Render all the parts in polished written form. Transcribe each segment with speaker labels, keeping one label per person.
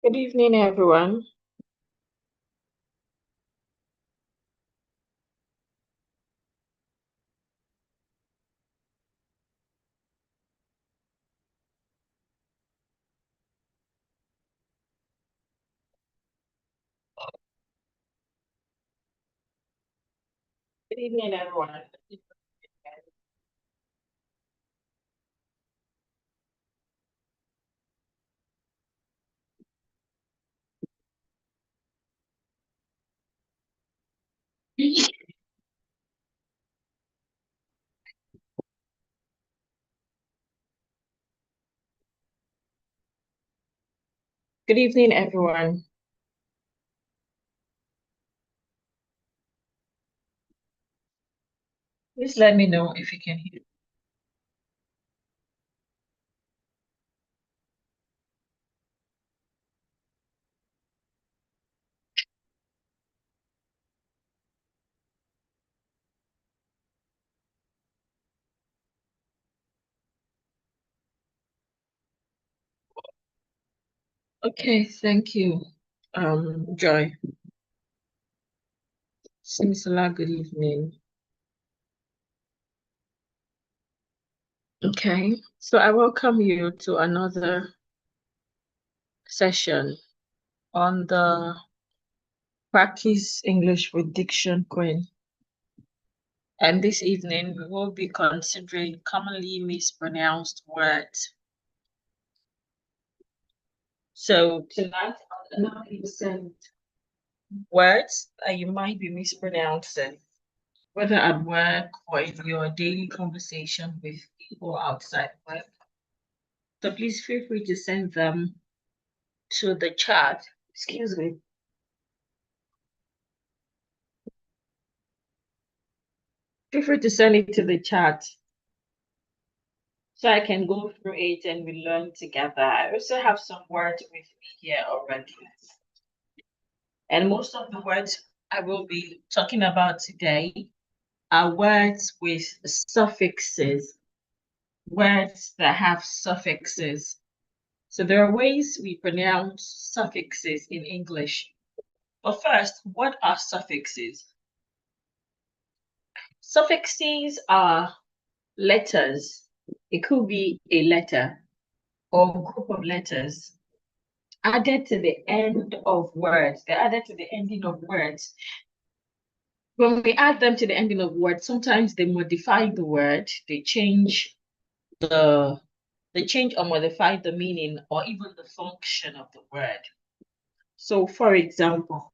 Speaker 1: Good evening, everyone. Good evening, everyone. Good evening, everyone. Please let me know if you can hear. Okay, thank you. Joy. Simisala, good evening. Okay, so I welcome you to another session on the Practice English with Diction Queen. And this evening, we will be considering commonly mispronounced words. So tonight, I'll allow you to send words that you might be mispronouncing, whether at work or in your daily conversation with people outside work. So please feel free to send them to the chat. Excuse me. Feel free to send it to the chat so I can go through it and we learn together. I also have some words with me here already. And most of the words I will be talking about today are words with suffixes, words that have suffixes. So there are ways we pronounce suffixes in English. But first, what are suffixes? Suffixes are letters. It could be a letter or a group of letters added to the end of words. They're added to the ending of words. When we add them to the ending of words, sometimes they modify the word, the they change or modify the meaning or even the function of the word. So for example,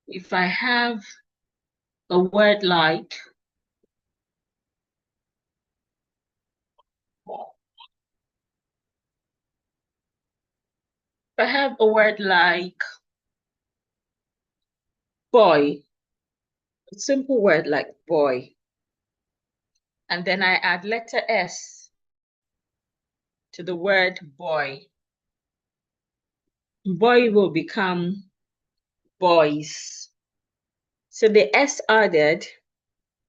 Speaker 1: if I have a word like if I have a word like boy, a simple word like boy, and then I add letter S to the word boy, boy will become boys. So the S added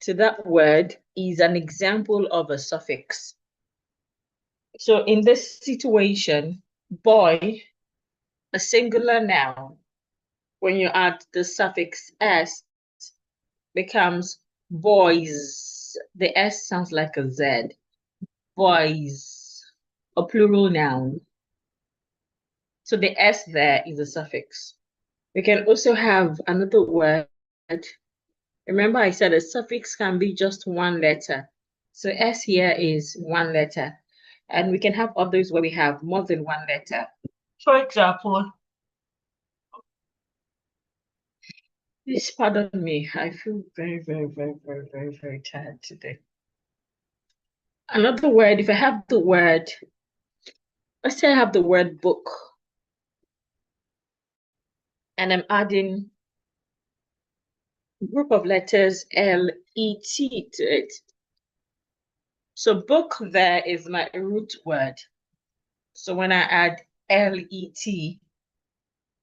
Speaker 1: to that word is an example of a suffix. So in this situation, boy, a singular noun, when you add the suffix S, becomes boys. The S sounds like a Z. Boys, a plural noun. So the S there is a suffix. We can also have another word. Remember, I said a suffix can be just one letter. So S here is one letter. And we can have others where we have more than one letter. For example, please pardon me. I feel very, very, very, very, very, very tired today. Another word, if I have the word, let's say I have the word book, and I'm adding a group of letters L-E-T to it. So book there is my root word. So when I add L-E-T,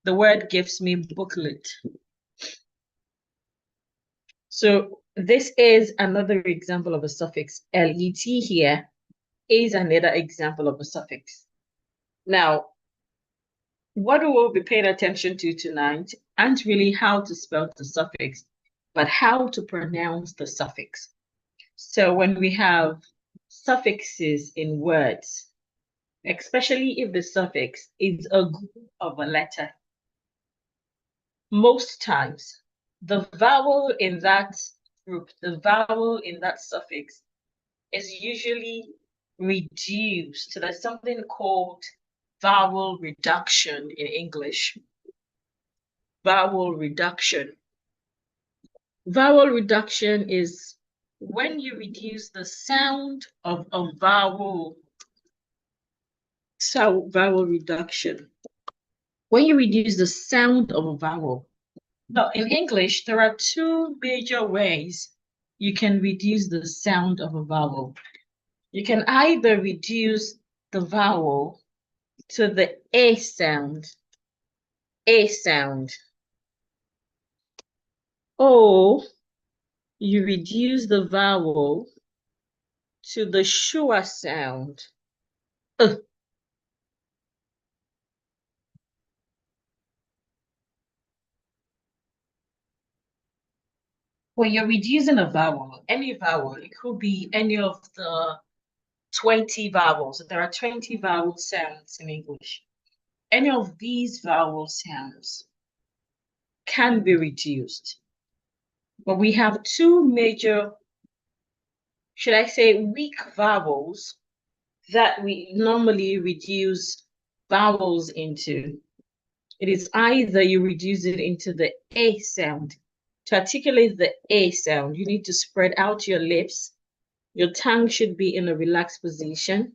Speaker 1: the word gives me booklet. So this is another example of a suffix. L-E-T here is another example of a suffix. Now, what we will be paying attention to tonight aren't really how to spell the suffix, but how to pronounce the suffix. So when we have suffixes in words, especially if the suffix is a group of a letter, most times the vowel in that group, the vowel in that suffix is usually reduced. So there's something called vowel reduction in English. Vowel reduction. Vowel reduction is when you reduce the sound of a vowel. So vowel reduction. When you reduce the sound of a vowel. Now, in English, there are two major ways you can reduce the sound of a vowel. You can either reduce the vowel to the A sound, or you reduce the vowel to the sure sound. When you're reducing a vowel, any vowel, it could be any of the 20 vowels. There are 20 vowel sounds in English. Any of these vowel sounds can be reduced. But we have two major, should I say, weak vowels that we normally reduce vowels into. It is either you reduce it into the A sound. To articulate the A sound, you need to spread out your lips. Your tongue should be in a relaxed position,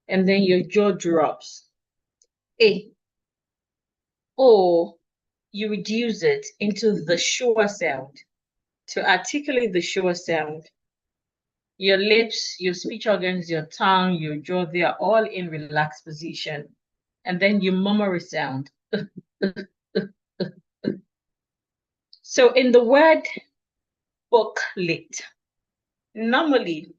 Speaker 1: and then your jaw drops. A. Or you reduce it into the sure sound. To articulate the sure sound, your lips, your speech organs, your tongue, your jaw, they are all in relaxed position. And then you murmur a sound. So in the word booklet, normally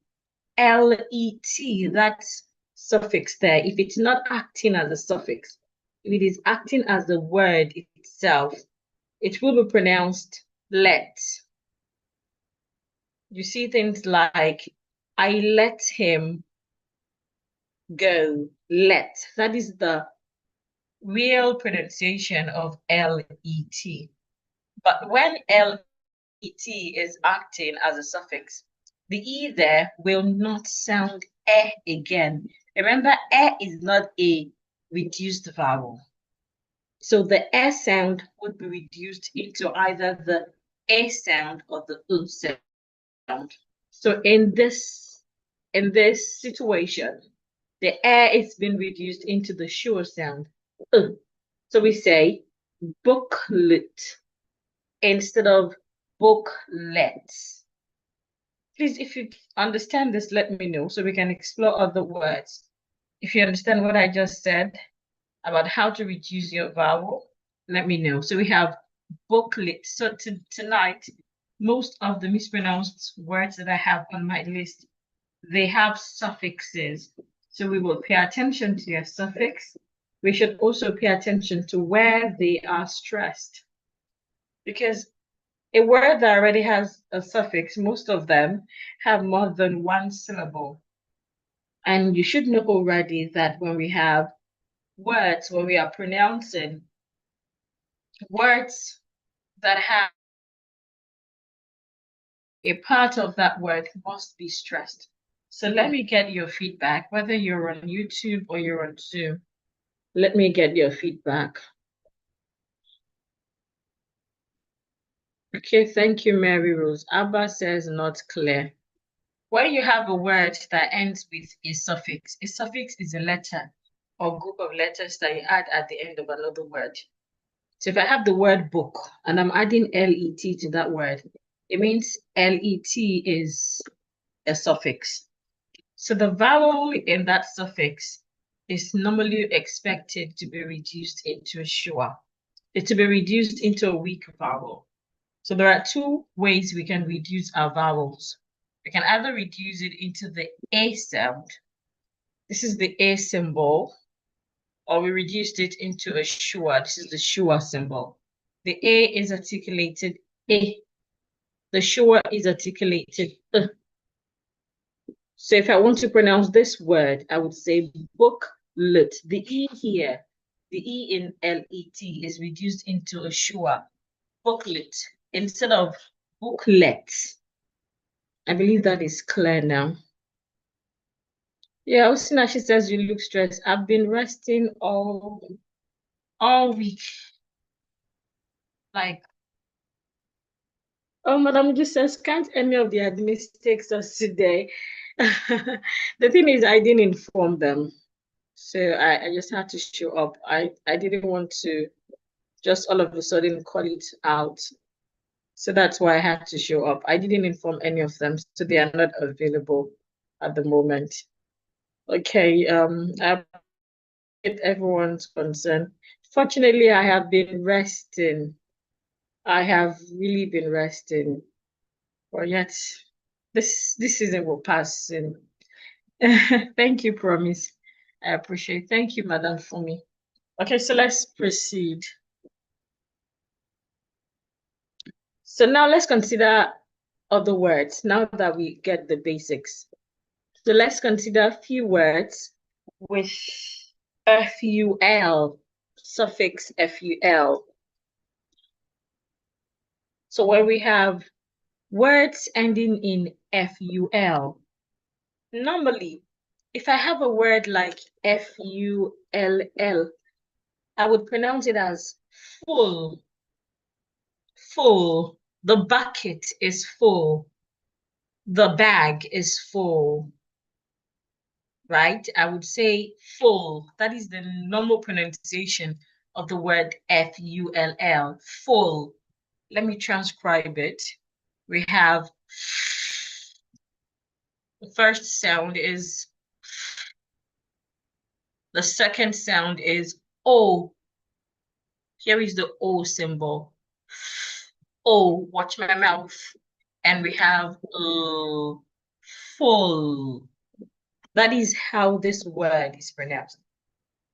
Speaker 1: L-E-T, that suffix there, if it's not acting as a suffix, if it is acting as the word itself, it will be pronounced let. You see things like, I let him go, let. That is the real pronunciation of L-E-T. But when L-E-T is acting as a suffix, the E there will not sound again. Remember, is not a reduced vowel. So the sound would be reduced into either the A sound or the sound. So in this situation, the is been reduced into the sure sound. So we say booklet instead of booklets. Please, if you understand this, let me know so we can explore other words. If you understand what I just said about how to reduce your vowel, let me know. So we have booklet. So tonight, most of the mispronounced words that I have on my list, they have suffixes. So we will pay attention to your suffix. We should also pay attention to where they are stressed. Because a word that already has a suffix, most of them have more than one syllable. And you should know already that when we have words, when we are pronouncing words that have a part of that word must be stressed. So let me get your feedback, whether you're on YouTube or you're on Zoom. Let me get your feedback. Okay, thank you, Mary Rose. Abba says not clear. When you have a word that ends with a suffix is a letter or group of letters that you add at the end of another word. So if I have the word book and I'm adding L-E-T to that word, it means L-E-T is a suffix. So the vowel in that suffix is normally expected to be reduced into a sure. It's to be reduced into a weak vowel. So there are two ways we can reduce our vowels. We can either reduce it into the A sound. This is the A symbol. or we reduced it into a schwa. This is the schwa symbol. The A is articulated A. The schwa is articulated So if I want to pronounce this word, I would say booklet. The E here, the E in L-E-T is reduced into a schwa. Booklet instead of booklet. I believe that is clear now. Yeah, Osina, she says you look stressed. I've been resting all week. Like, oh, Madam just says, can't any of the admins take us today? The thing is, I didn't inform them. So I just had to show up. I didn't want to just all of a sudden call it out. So that's why I had to show up. I didn't inform any of them, so they are not available at the moment. Okay, I get everyone's concern. Fortunately, I have been resting. I have really been resting. But yet this season will pass soon. Thank you, Promise. I appreciate it. Thank you, Madam Fumi. Okay, so let's proceed. So now let's consider other words now that we get the basics. So let's consider a few words with FUL, suffix FUL. So when we have words ending in FUL, normally, if I have a word like FULL, I would pronounce it as full, full. The bucket is full. The bag is full, right? I would say full. That is the normal pronunciation of the word Full, full. Let me transcribe it. We have the first sound is, the second sound is O. Here is the O symbol. O, watch my mouth. And we have full. That is how this word is pronounced.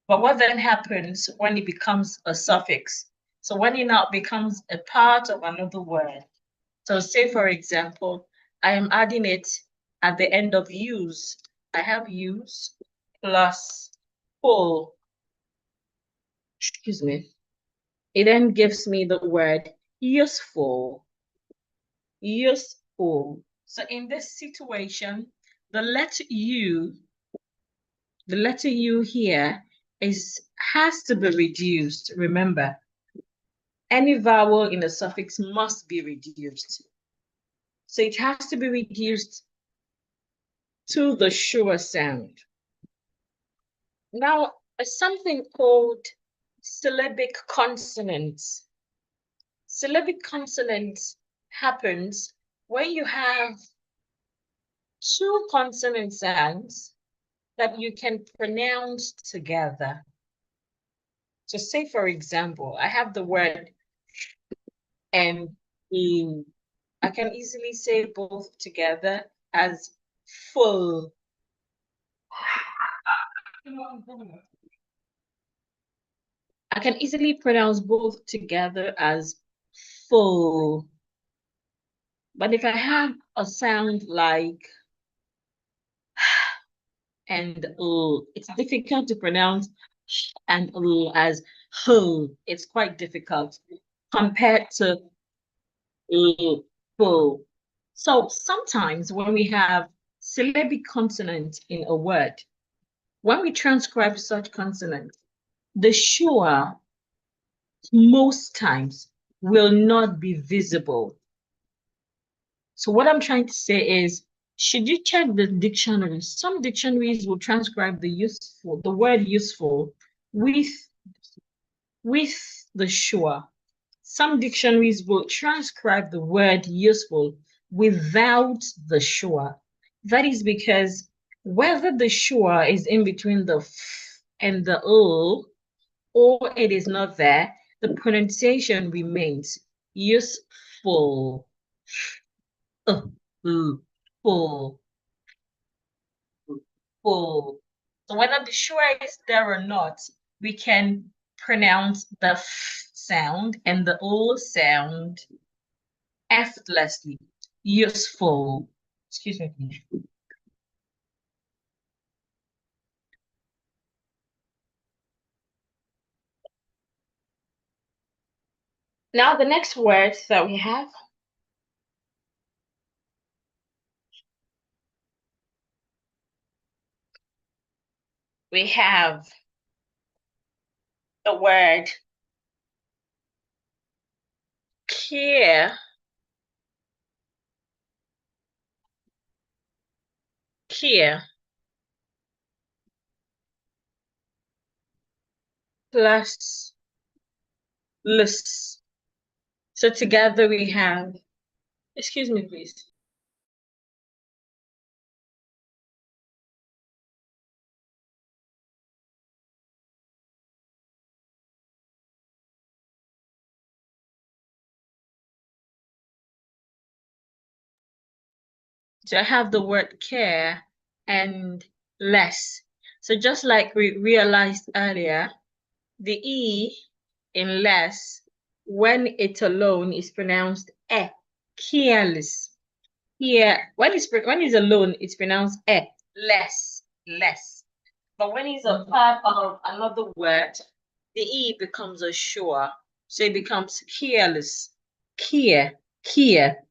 Speaker 1: But what then happens when it becomes a suffix? So when it now becomes a part of another word. So say, for example, I am adding it at the end of use. I have use plus full. Excuse me. It then gives me the word useful. Useful. So in this situation, the letter U here has to be reduced. Remember, any vowel in a suffix must be reduced. So it has to be reduced to the schwa sound. Now, something called syllabic consonants. Syllabic consonants happens when you have two consonant sounds that you can pronounce together. So say, for example, I have the word and I can easily say both together as full. I can easily pronounce both together as full. But if I have a sound like and it's difficult to pronounce and as it's quite difficult compared to full. So sometimes when we have syllabic consonant in a word, when we transcribe such consonants, the schwa most times will not be visible. So what I'm trying to say is, should you check the dictionary? Some dictionaries will transcribe the word useful with the schwa. Some dictionaries will transcribe the word useful without the schwa. That is because whether the schwa is in between the f and the or it is not there, the pronunciation remains useful. Full, full. So whether the schwa is there or not, we can pronounce the f sound and the o sound effortlessly. Useful. Excuse me, please. Now, the next words that we have the word care, care, plus less. So together we have, excuse me, please. So I have the word care and less. So just like we realized earlier, the E in less, when it's alone, is pronounced e, careless. Here, when it's alone, it's pronounced e, less, less. But when it's a part of another word, the E becomes a sure. So it becomes careless. Care, care.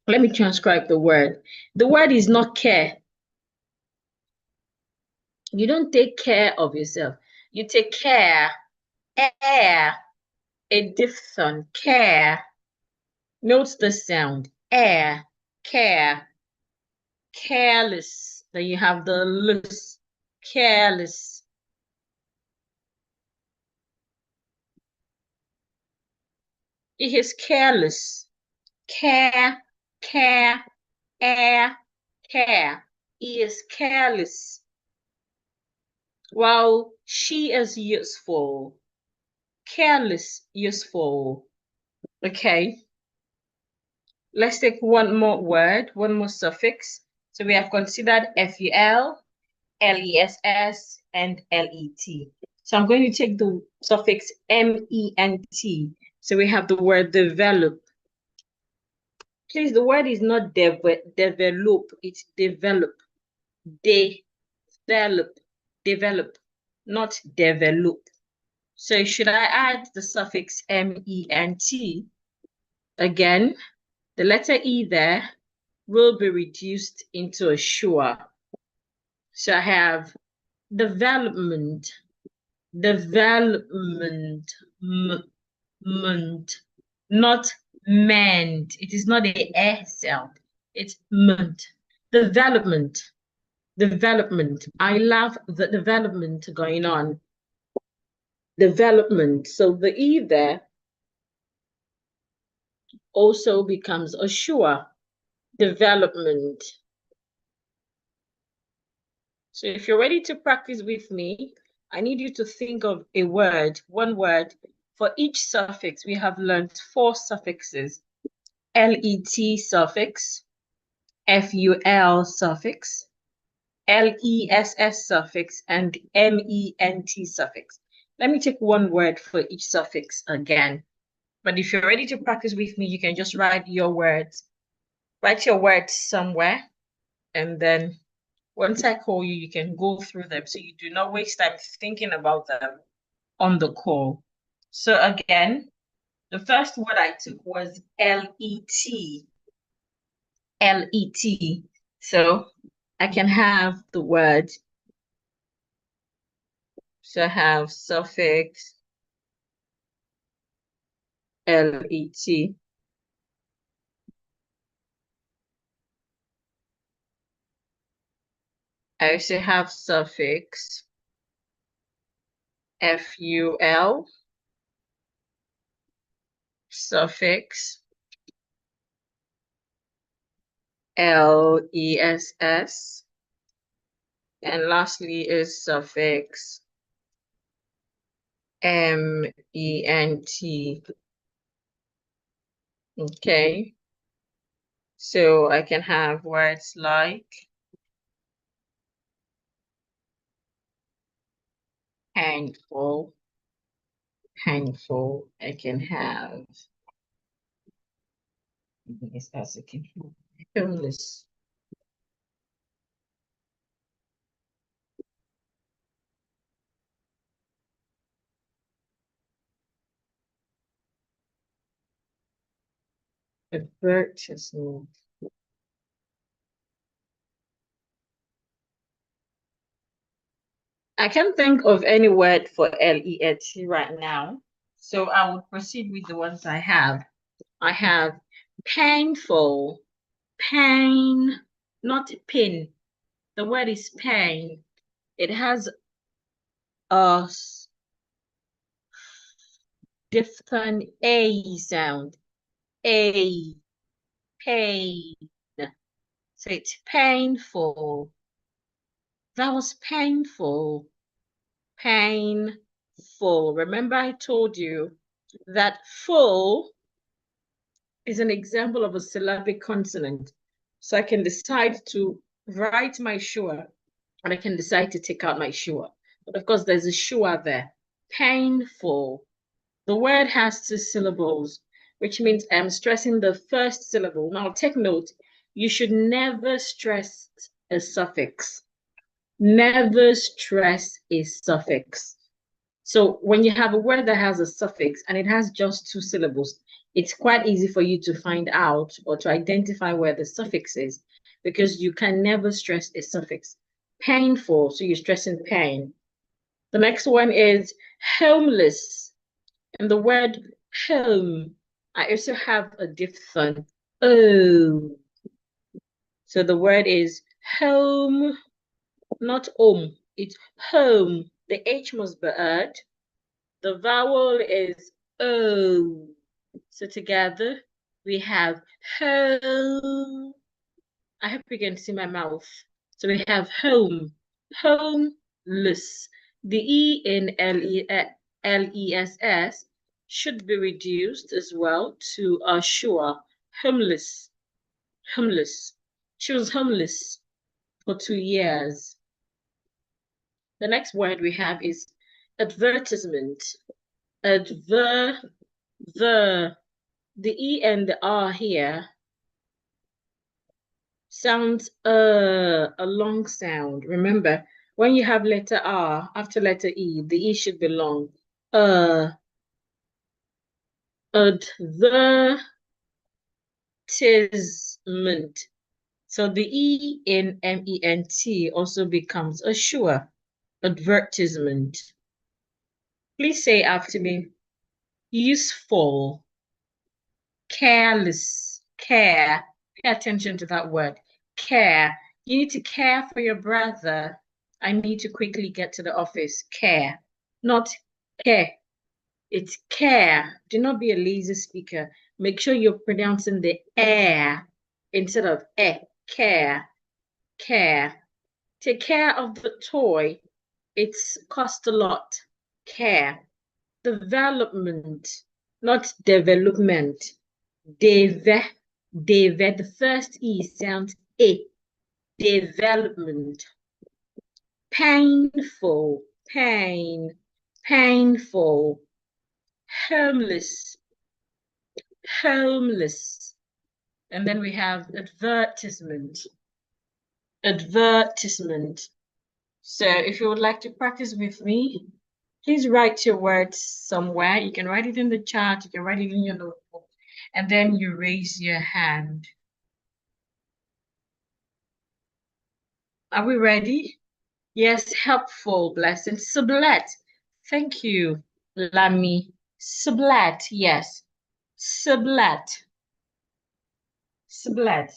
Speaker 1: Let me transcribe the word. The word is not care. You don't take care of yourself. You take care. Air, a diphthong, care. Note the sound. Air, care. Careless. Then you have the less. Careless. It is careless. Care, care, air, care. He is careless. While she is useful. Careless, useful. Okay. Let's take one more word, one more suffix. So we have considered FUL, LESS, and LET. So I'm going to take the suffix MENT. So we have the word develop. Please, the word is not develop, it's develop. Develop, develop, not develop. So should I add the suffix MENT? Again, the letter E there will be reduced into a sure. So I have development, development, not mend. It is not a sound. It's ment. Development, development. I love the development going on. Development. So the E there also becomes a sure. Development. So if you're ready to practice with me, I need you to think of a word, one word. For each suffix, we have learned 4 suffixes. LET suffix, FUL suffix, LESS suffix, and MENT suffix. Let me take one word for each suffix again. But if you're ready to practice with me, you can just write your words. Write your words somewhere, and then once I call you, you can go through them so you do not waste time thinking about them on the call. So again, the first word I took was LET. LET. So I can have the word. So I have suffix LET. I also have suffix FUL, suffix LESS, and lastly is suffix MENT. Okay. So I can have words like handful, painful. I can have this as a can homeless. Advertisement. I can't think of any word for LET right now. So I will proceed with the ones I have. I have painful, pain, not pin. The word is pain. It has a different A sound. A, pain. So it's painful. That was painful. Painful. Remember, I told you that full is an example of a syllabic consonant. So I can decide to write my sure, and I can decide to take out my sure. But of course, there's a sure there. Painful. The word has two syllables, which means I'm stressing the first syllable. Now, take note, you should never stress a suffix. Never stress a suffix. So when you have a word that has a suffix and it has just two syllables, it's quite easy for you to find out or to identify where the suffix is because you can never stress a suffix. Painful, so you're stressing pain. The next one is homeless. And the word home, I also have a diphthong. Oh. So the word is home, not home. It's home. The H must be heard. The vowel is O. So together we have home. I hope you can see my mouth. So we have home, homeless. The E in LESS should be reduced as well to sure, homeless, homeless. She was homeless for 2 years. The next word we have is advertisement. The E and the R here sounds a long sound. Remember, when you have letter R after letter E, the E should be long. Advertisement. So the E in MENT also becomes a sure. Advertisement. Please say after me. Useful. Careless. Care. Pay attention to that word. Care. You need to care for your brother. I need to quickly get to the office. Care. Not care. It's care. Do not be a lazy speaker. Make sure you're pronouncing the air instead of care. Care. Take care of the toy. It's cost a lot. Care. Development, not development. Deve, the first E sounds A. Development. Painful, painful. Homeless, homeless. And then we have advertisement, advertisement. So if you would like to practice with me, please write your words somewhere. You can write it in the chat, you can write it in your notebook, and then you raise your hand. Are we ready? Yes, helpful, blessing. Sublet. Thank you, Lami. Sublet, yes. Sublet. Sublet.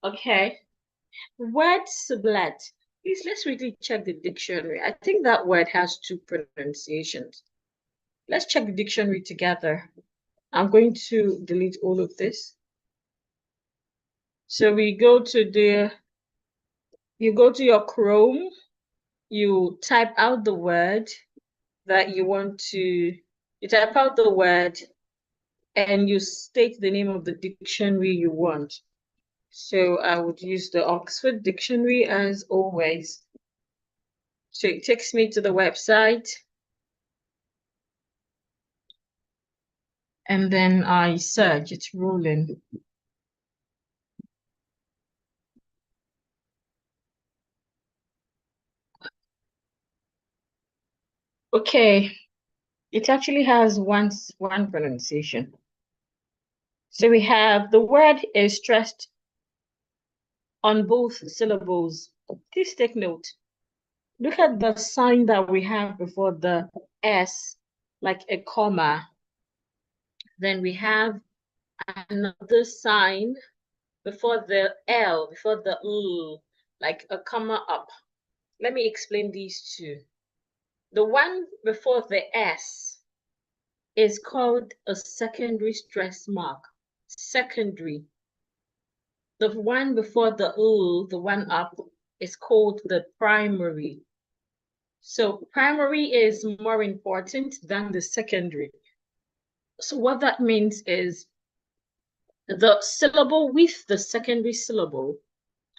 Speaker 1: Okay. Word sublet. Please, let's really check the dictionary. I think that word has two pronunciations. Let's check the dictionary together. I'm going to delete all of this. So we go to you go to your Chrome, you type out the word that you want to, you type out the word and you state the name of the dictionary you want. So I would use the Oxford Dictionary as always. So it takes me to the website. And then I search, it's rolling. Okay, it actually has one pronunciation. So we have the word is stressed on both syllables. Please take note. Look at the sign that we have before the S, like a comma. Then we have another sign before the L, before the L, like a comma up. Let me explain these two. The one before the S is called a secondary stress mark. Secondary. The one before the L, the one up, is called the primary. So primary is more important than the secondary. So what that means is the syllable with the secondary syllable,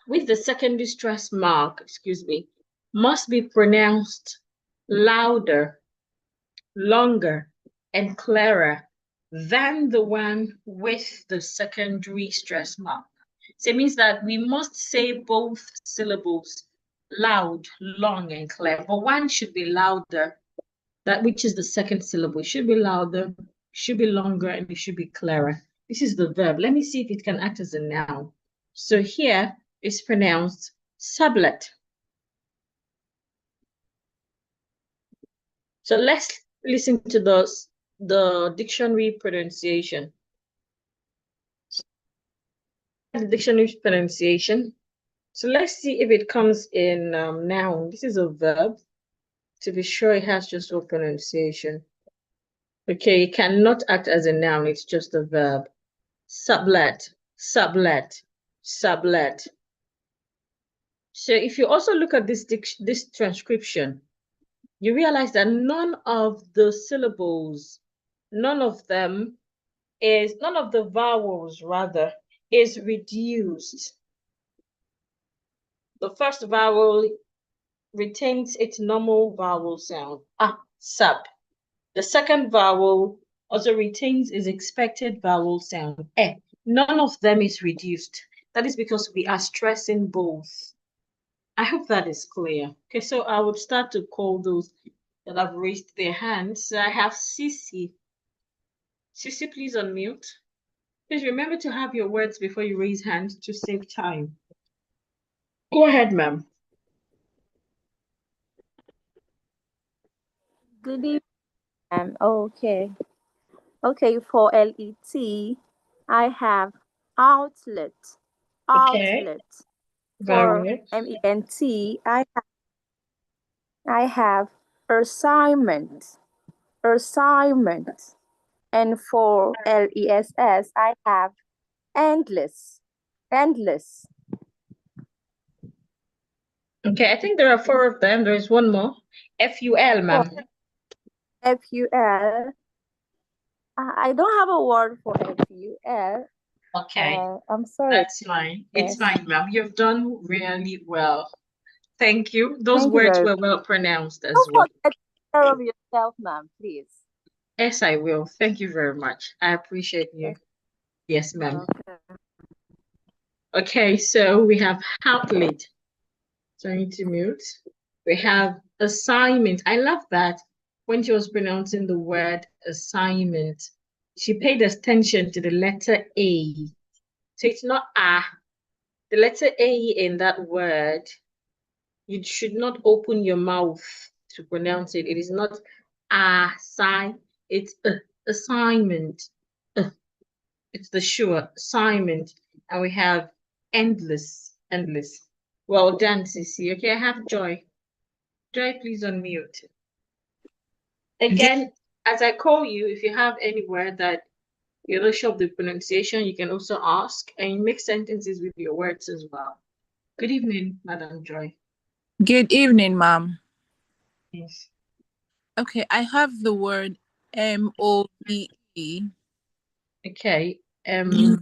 Speaker 1: with the secondary stress mark, excuse me, must be pronounced louder, longer, and clearer than the one with the secondary stress mark. So it means that we must say both syllables loud, long, and clear, but one should be louder. That which is the second syllable it should be louder, should be longer, and it should be clearer. This is the verb. Let me see if it can act as a noun. So here it's pronounced sublet. So let's listen to the dictionary pronunciation. The dictionary pronunciation. So let's see if it comes in noun. This is a verb. To be sure, it has just one pronunciation. Okay, it cannot act as a noun. It's just a verb. Sublet, sublet, sublet. So if you also look at this transcription, you realize that none of the syllables, none of the vowels rather, is reduced. The first vowel retains its normal vowel sound, sub. The second vowel also retains its expected vowel sound, eh. None of them is reduced. That is because we are stressing both. I hope that is clear. Okay, so I would start to call those that have raised their hands. So I have Sissy. Sissy, please unmute. Please remember to have your words before you raise hands to save time. Go ahead, ma'am.
Speaker 2: Good evening. Okay. Okay, for LET, I have outlet.
Speaker 1: Okay.
Speaker 2: Outlet. For
Speaker 1: Very
Speaker 2: MENT, I have assignment. Assignment. And for LESS, I have endless. Endless.
Speaker 1: Okay, I think there are 4 of them. There is one more. FUL, ma'am.
Speaker 2: FUL. I don't have a word for FUL.
Speaker 1: Okay.
Speaker 2: I'm sorry.
Speaker 1: That's fine. It's
Speaker 2: Yes.
Speaker 1: fine, ma'am. You've done really well. Thank you. Those
Speaker 2: Thank you
Speaker 1: words
Speaker 2: very
Speaker 1: were well pronounced as
Speaker 2: Don't
Speaker 1: well.
Speaker 2: forget to take care of yourself, ma'am, please.
Speaker 1: Yes, I will. Thank you very much. I appreciate you. Yes, ma'am. Okay, so we have outlet. So I need to mute. We have assignment. I love that when she was pronouncing the word assignment, she paid attention to the letter A. So it's not A. The letter A in that word, you should not open your mouth to pronounce it. It is not assign. It's assignment. It's the sure assignment. And we have endless, endless. Well done, Sissy. Okay, I have Joy. Joy, please unmute. Again, as I call you, if you have any word that you're not sure of the pronunciation, you can also ask and make sentences with your words as well. Good evening, Madam Joy.
Speaker 3: Good evening, ma'am.
Speaker 1: Yes.
Speaker 3: Okay, I have the word MOVE.
Speaker 1: Okay. MOEE.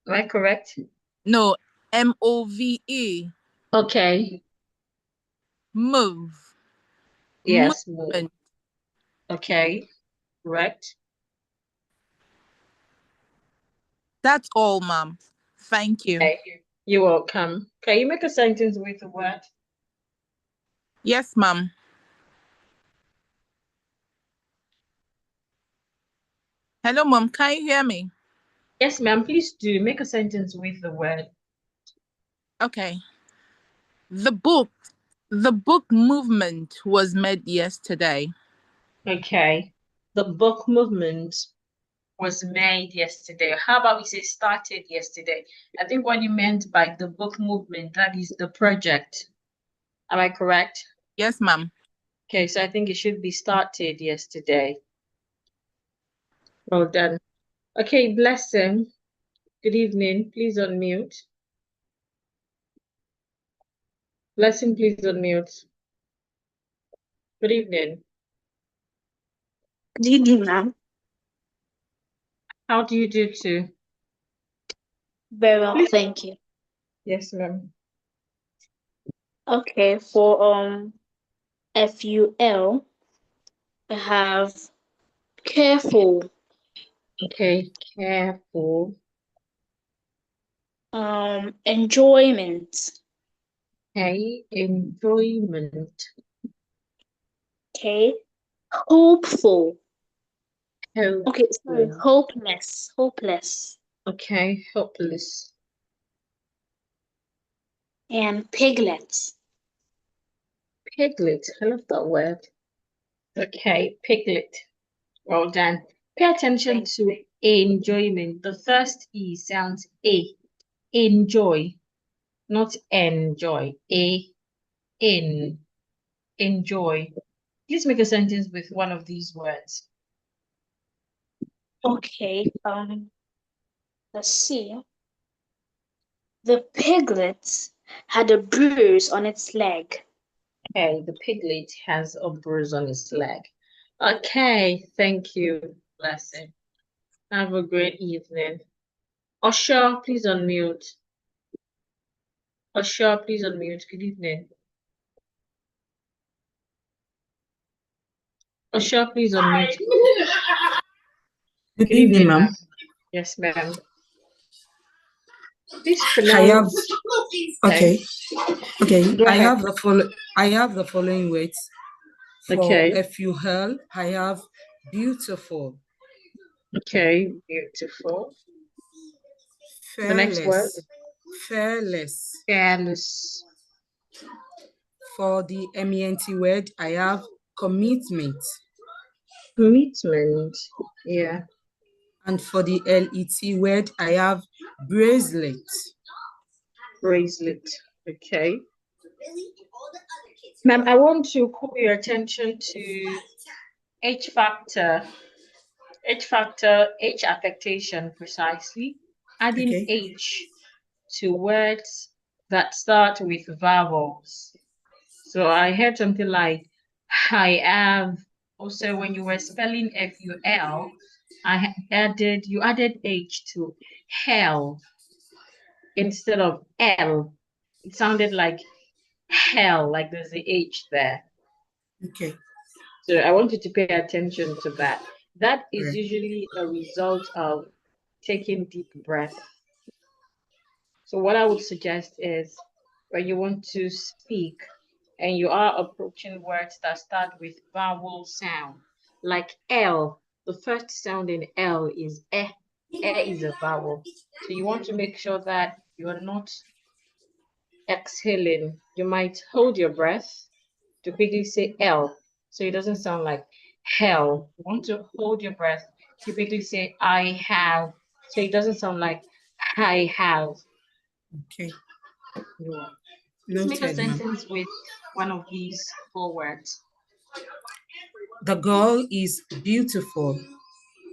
Speaker 1: Am I correct?
Speaker 3: No, MOVE.
Speaker 1: Okay.
Speaker 3: Move.
Speaker 1: Yes,
Speaker 3: Movement.
Speaker 1: Okay. correct?
Speaker 3: That's all, ma'am. Thank you.
Speaker 1: Okay. You're welcome. Can you make a sentence with the word?
Speaker 3: Yes, ma'am. Hello, ma'am. Can you hear me?
Speaker 1: Yes, ma'am. Please do make a sentence with the word.
Speaker 3: Okay. The book the book movement was made yesterday.
Speaker 1: Okay. The book movement was made yesterday. How about we say started yesterday? I think what you meant by the book movement, that is the project. Am I correct?
Speaker 3: Yes, ma'am.
Speaker 1: Okay, so I think it should be started yesterday. Well done. Okay, Blessing. Good evening. Please unmute. Blessing, please unmute. Good evening.
Speaker 2: Good evening, ma'am.
Speaker 1: How do you do too?
Speaker 2: Very well, thank you.
Speaker 1: Yes, ma'am.
Speaker 2: Okay, for FUL, I have careful,
Speaker 1: Okay, careful.
Speaker 2: enjoyment,
Speaker 1: Okay, enjoyment.
Speaker 2: okay, hopeful. Okay, sorry,
Speaker 1: Hopeful.
Speaker 2: hopeless,
Speaker 1: Okay, hopeless.
Speaker 2: and piglet.
Speaker 1: Piglet. I love that word. Okay, piglet. Well done. Pay attention to enjoyment. The first E sounds A. Enjoy, not enjoy. Enjoy. Please make a sentence with one of these words.
Speaker 2: Okay, let's see. The piglet had a bruise on its leg.
Speaker 1: Okay, the piglet has a bruise on its leg. Okay, thank you, Blessing. Have a great evening. Osha, please unmute. Osha, please unmute. Good evening. Osha, please unmute.
Speaker 4: Good evening, ma'am.
Speaker 1: Yes, ma'am. Please
Speaker 4: I
Speaker 1: pronounce.
Speaker 4: have okay.
Speaker 1: Go
Speaker 4: I
Speaker 1: ahead.
Speaker 4: have the following words. For
Speaker 1: Okay.
Speaker 4: FUL, I have beautiful,
Speaker 1: Okay, beautiful. The next word.
Speaker 4: fearless.
Speaker 1: Careless.
Speaker 4: For the MENT word, I have commitment.
Speaker 1: Commitment. Yeah.
Speaker 4: And for the LET word, I have bracelet.
Speaker 1: Bracelet. Okay. Ma'am, I want to call your attention to H factor. H factor, H affectation precisely. Adding
Speaker 4: Okay.
Speaker 1: H to words that start with vowels. So I heard something like I have. Also, when you were spelling FUL, you added H to hell instead of L. It sounded like hell, like there's the H there.
Speaker 4: Okay.
Speaker 1: So I want you to pay attention to that. That is
Speaker 4: Right.
Speaker 1: usually a result of taking deep breath. So what I would suggest is when you want to speak and you are approaching words that start with vowel sound, like L, the first sound in L is eh. Eh is a vowel. So you want to make sure that you are not exhaling. You might hold your breath to quickly say L, so it doesn't sound like hell. You want to hold your breath to quickly say I have, so it doesn't sound like I have.
Speaker 4: Okay.
Speaker 1: Please make a
Speaker 4: Noted, ma'am.
Speaker 1: sentence with one of these four words.
Speaker 4: The girl is beautiful.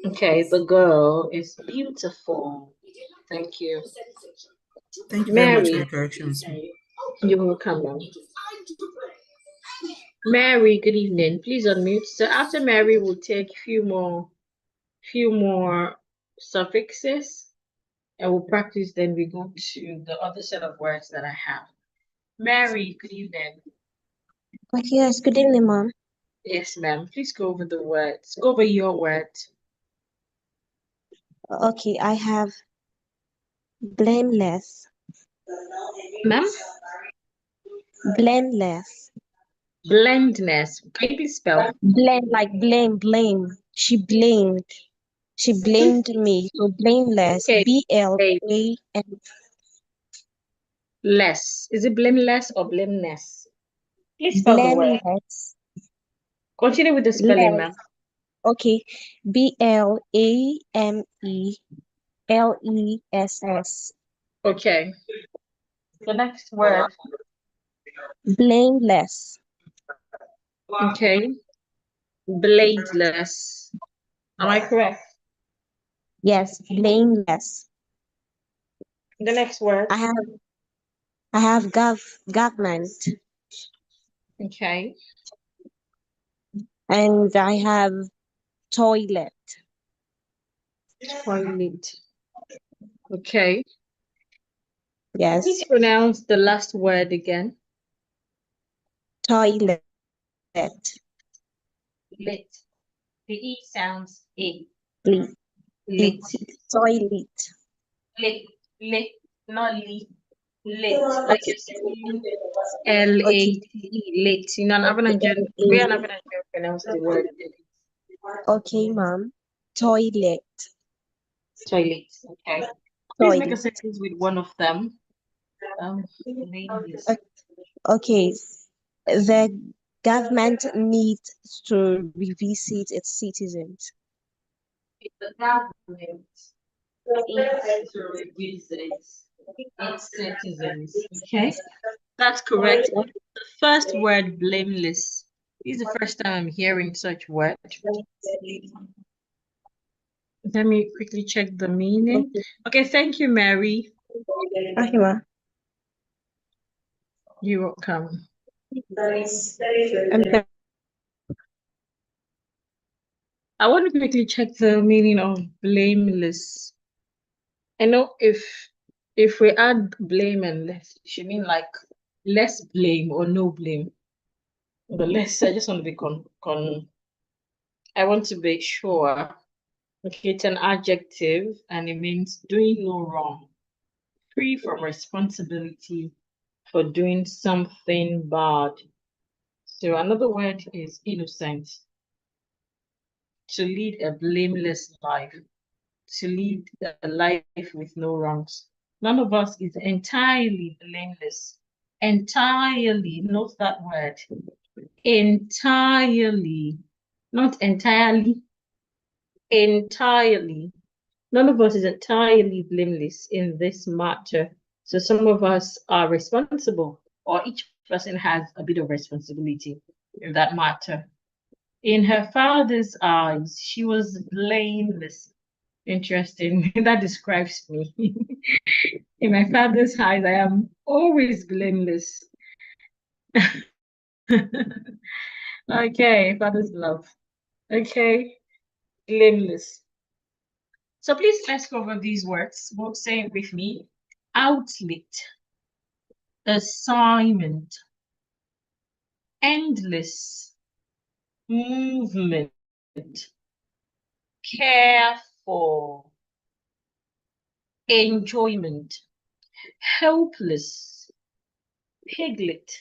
Speaker 1: Okay, the girl is beautiful. Thank you.
Speaker 4: Thank you very much for
Speaker 1: Mary,
Speaker 4: your corrections.
Speaker 1: you will come on. Mary, good evening. Please unmute. So after Mary, we'll take few more suffixes and we'll practice. Then we go to the other set of words that I have. Mary, good evening.
Speaker 5: Yes, good evening, ma'am.
Speaker 1: Yes, ma'am. Please go over the words. Go over your words.
Speaker 2: Okay, I have blameless.
Speaker 1: Ma'am?
Speaker 2: Blameless.
Speaker 1: Blendness. Can you please spell?
Speaker 2: Blame, like blame. She blamed. She blamed me. So blameless.
Speaker 1: Okay.
Speaker 2: BLAM.
Speaker 1: Less. Is it blameless or blameless? Please spell the word.
Speaker 2: Blameless.
Speaker 1: Continue with the spelling, ma'am.
Speaker 2: Less. Okay. BLAMELESS.
Speaker 1: Okay. The next word.
Speaker 2: Blameless.
Speaker 1: Okay. Bladeless. Am I correct?
Speaker 2: Yes, blameless.
Speaker 1: The next word.
Speaker 2: I have government,
Speaker 1: Okay.
Speaker 2: and I have toilet.
Speaker 1: Toilet. Okay.
Speaker 2: Yes,
Speaker 1: Please pronounce the last word again.
Speaker 2: toilet.
Speaker 1: Lit. The E sounds A.
Speaker 2: Lit.
Speaker 1: Lit.
Speaker 2: Toilet.
Speaker 1: Lit. Lit. Not lit. Lit. Like you're saying L-A-T-E. Lit. You know, the way an Nigerian pronounce the word lit.
Speaker 2: Okay, ma'am. Toilet.
Speaker 1: Toilet. Okay. Please make a
Speaker 2: Toilet.
Speaker 1: sentence with one of them. Ladies.
Speaker 2: Okay. The government needs to revisit its citizens.
Speaker 1: The government needs to revisit its citizens. Okay. That's correct. The first word, blameless. This is the first time I'm hearing such word. Let me quickly check the meaning. Okay, thank you, Mary.
Speaker 2: Okay, ma'am.
Speaker 1: You're welcome. I want to quickly check the meaning of blameless. I know if we add blame and less, it should mean like less blame or no blame. But less, I just want to be I want to be sure. Okay, it's an adjective and it means doing no wrong, free from responsibility for doing something bad. So another word is innocent. To lead a blameless life, to lead a life with no wrongs. None of us is entirely blameless. Entirely, note that word. Entirely, not entirely, entirely. None of us is entirely blameless in this matter. So some of us are responsible, or each person has a bit of responsibility in that matter. In her father's eyes, she was blameless. Interesting. That describes me. In my father's eyes, I am always blameless. Okay, father's love. Okay, blameless. So please let's go over these words. Both say it with me. Outlet, assignment, endless, movement, careful, enjoyment, helpless, piglet,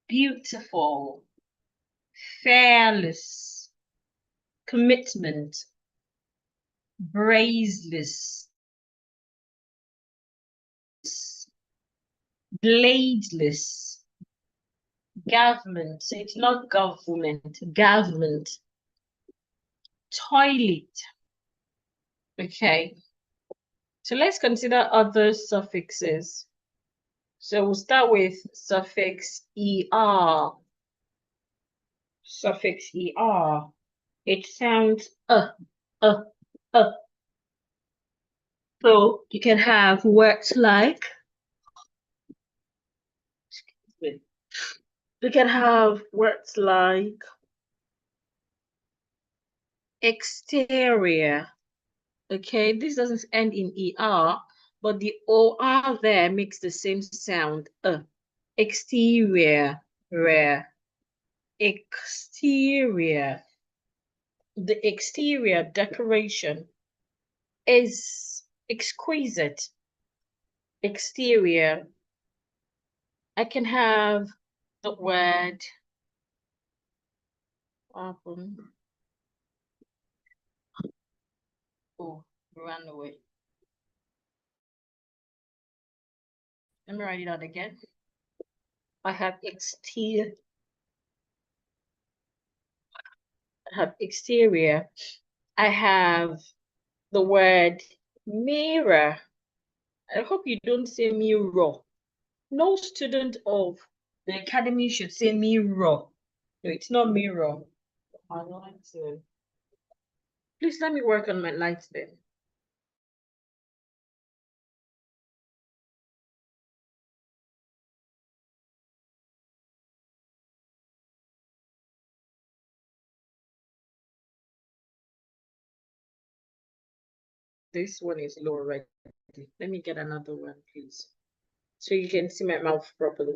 Speaker 1: beautiful, fearless, commitment, brazeless, bladeless, government. So it's not government, government, toilet. Okay. So let's consider other suffixes. So we'll start with suffix er. Suffix er. It sounds uh. So you can have words like, excuse me. You can have words like exterior. Okay, this doesn't end in er, but the or there makes the same sound. Exterior, rare. exterior. The exterior decoration is exquisite. Exterior. I can have the word oh, ran away. Let me write it out again. I have exterior. I have the word mirror. I hope you don't say mirror. No student of the academy should say mirror. No, it's not mirror. I like to. Please let me work on my lights then. This one is low already. Let me get another one, please. So you can see my mouth properly.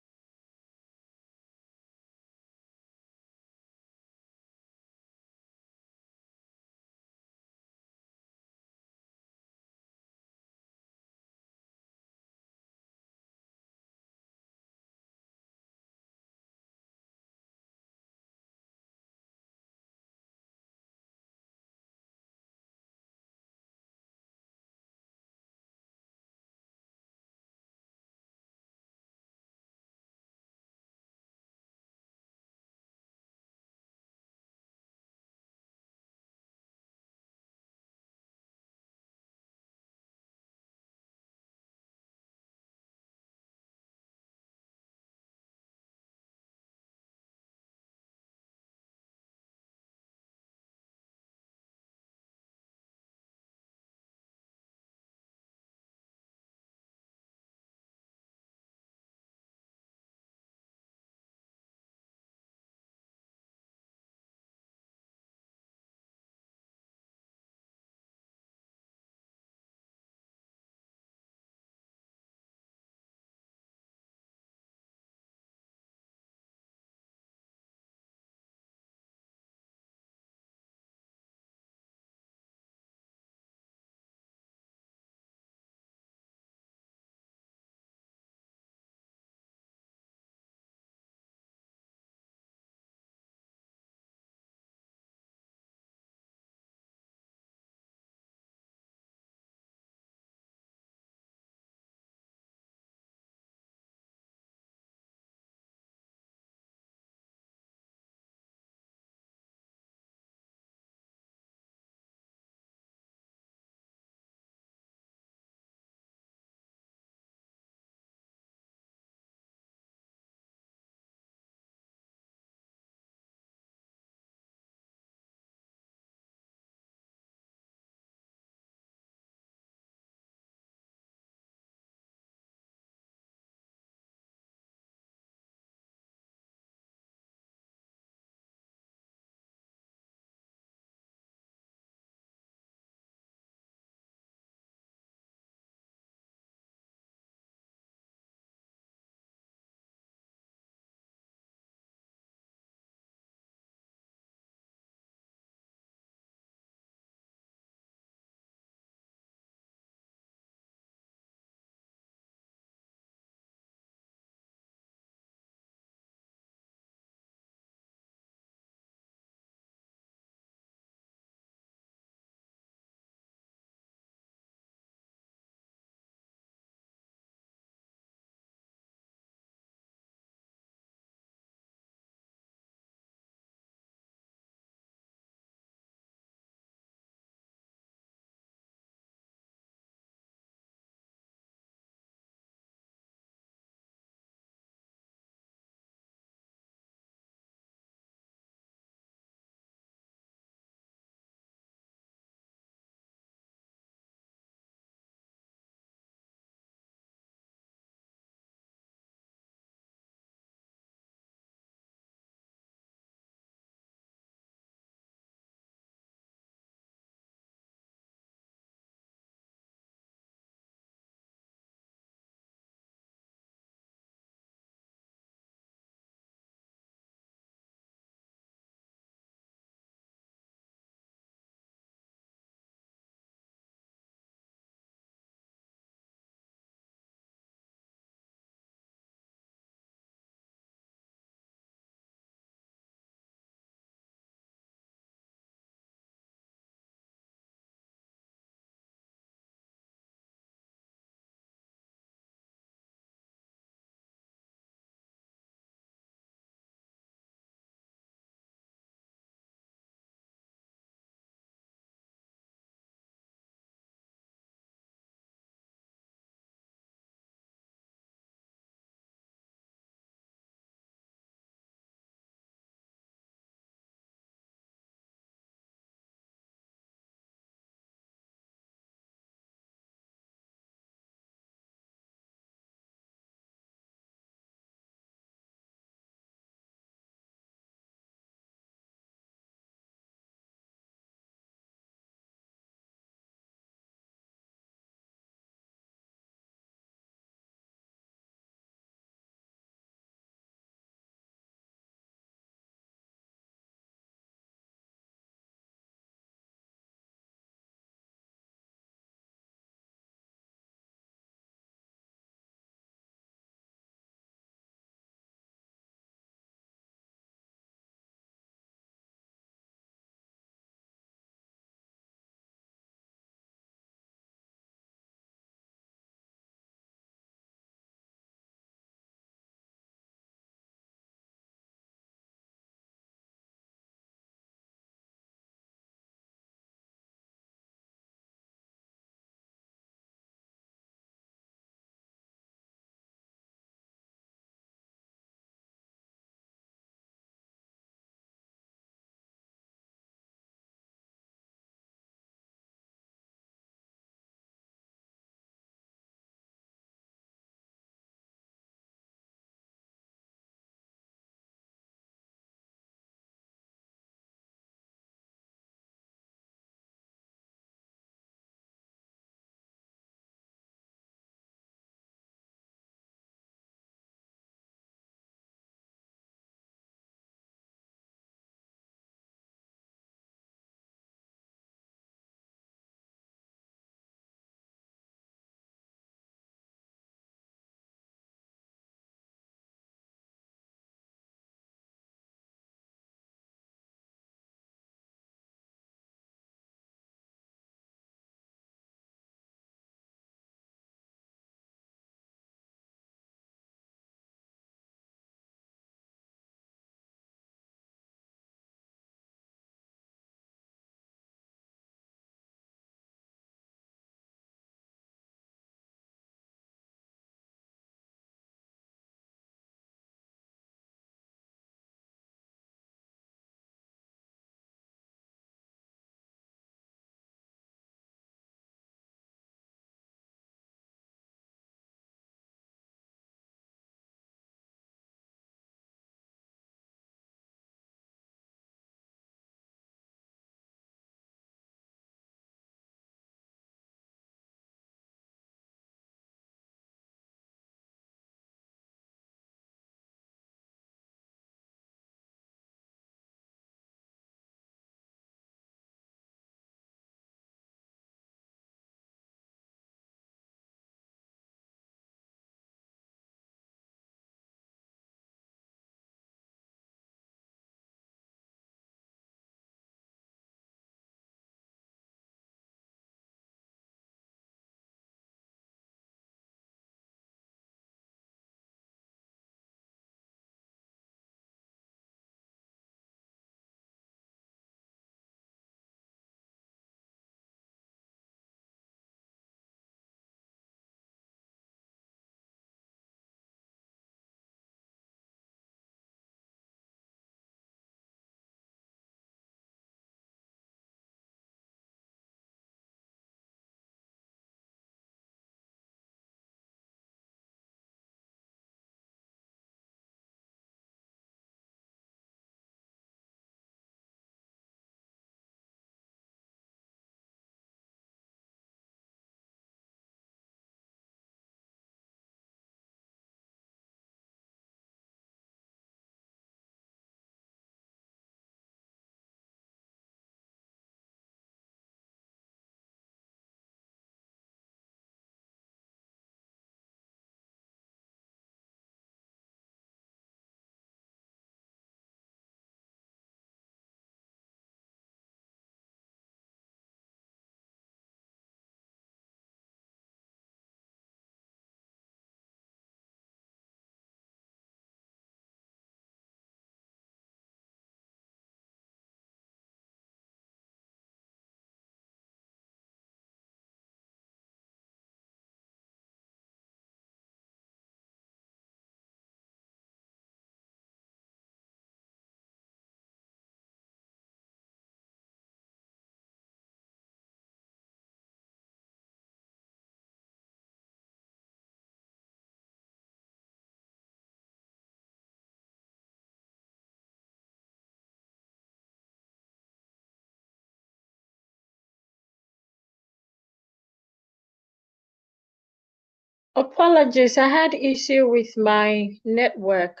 Speaker 1: Apologies, I had issue with my network.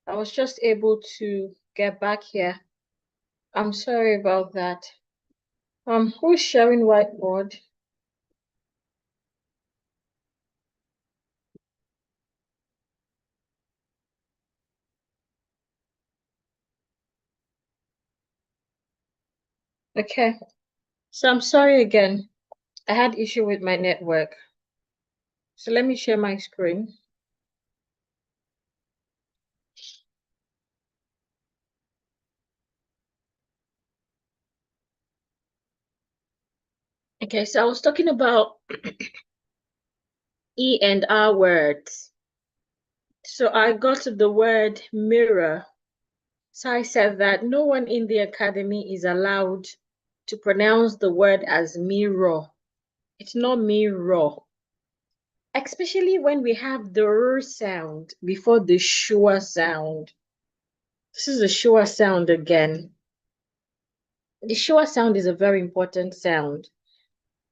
Speaker 1: I was just able to get back here. I'm sorry about that. Who's sharing whiteboard? Okay, so I'm sorry again. I had issue with my network. So let me share my screen. Okay, so I was talking about E and R words. So I got to the word mirror. So I said that no one in the academy is allowed to pronounce the word as mirror. It's not mirror. Especially when we have the R sound before the sure sound. This is the sure sound again. The sure sound is a very important sound.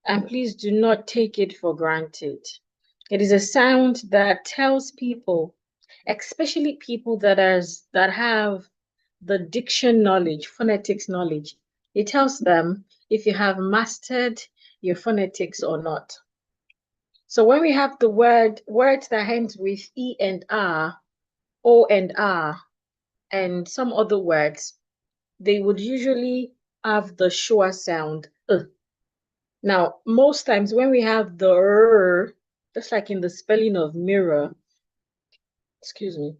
Speaker 1: And please do not take it for granted. It is a sound that tells people, especially people that have the diction knowledge, phonetics knowledge. It tells them if you have mastered your phonetics or not. So when we have the words that ends with E and R, O and R, and some other words, they would usually have the sure sound. Now, most times when we have the R, just like in the spelling of mirror, excuse me,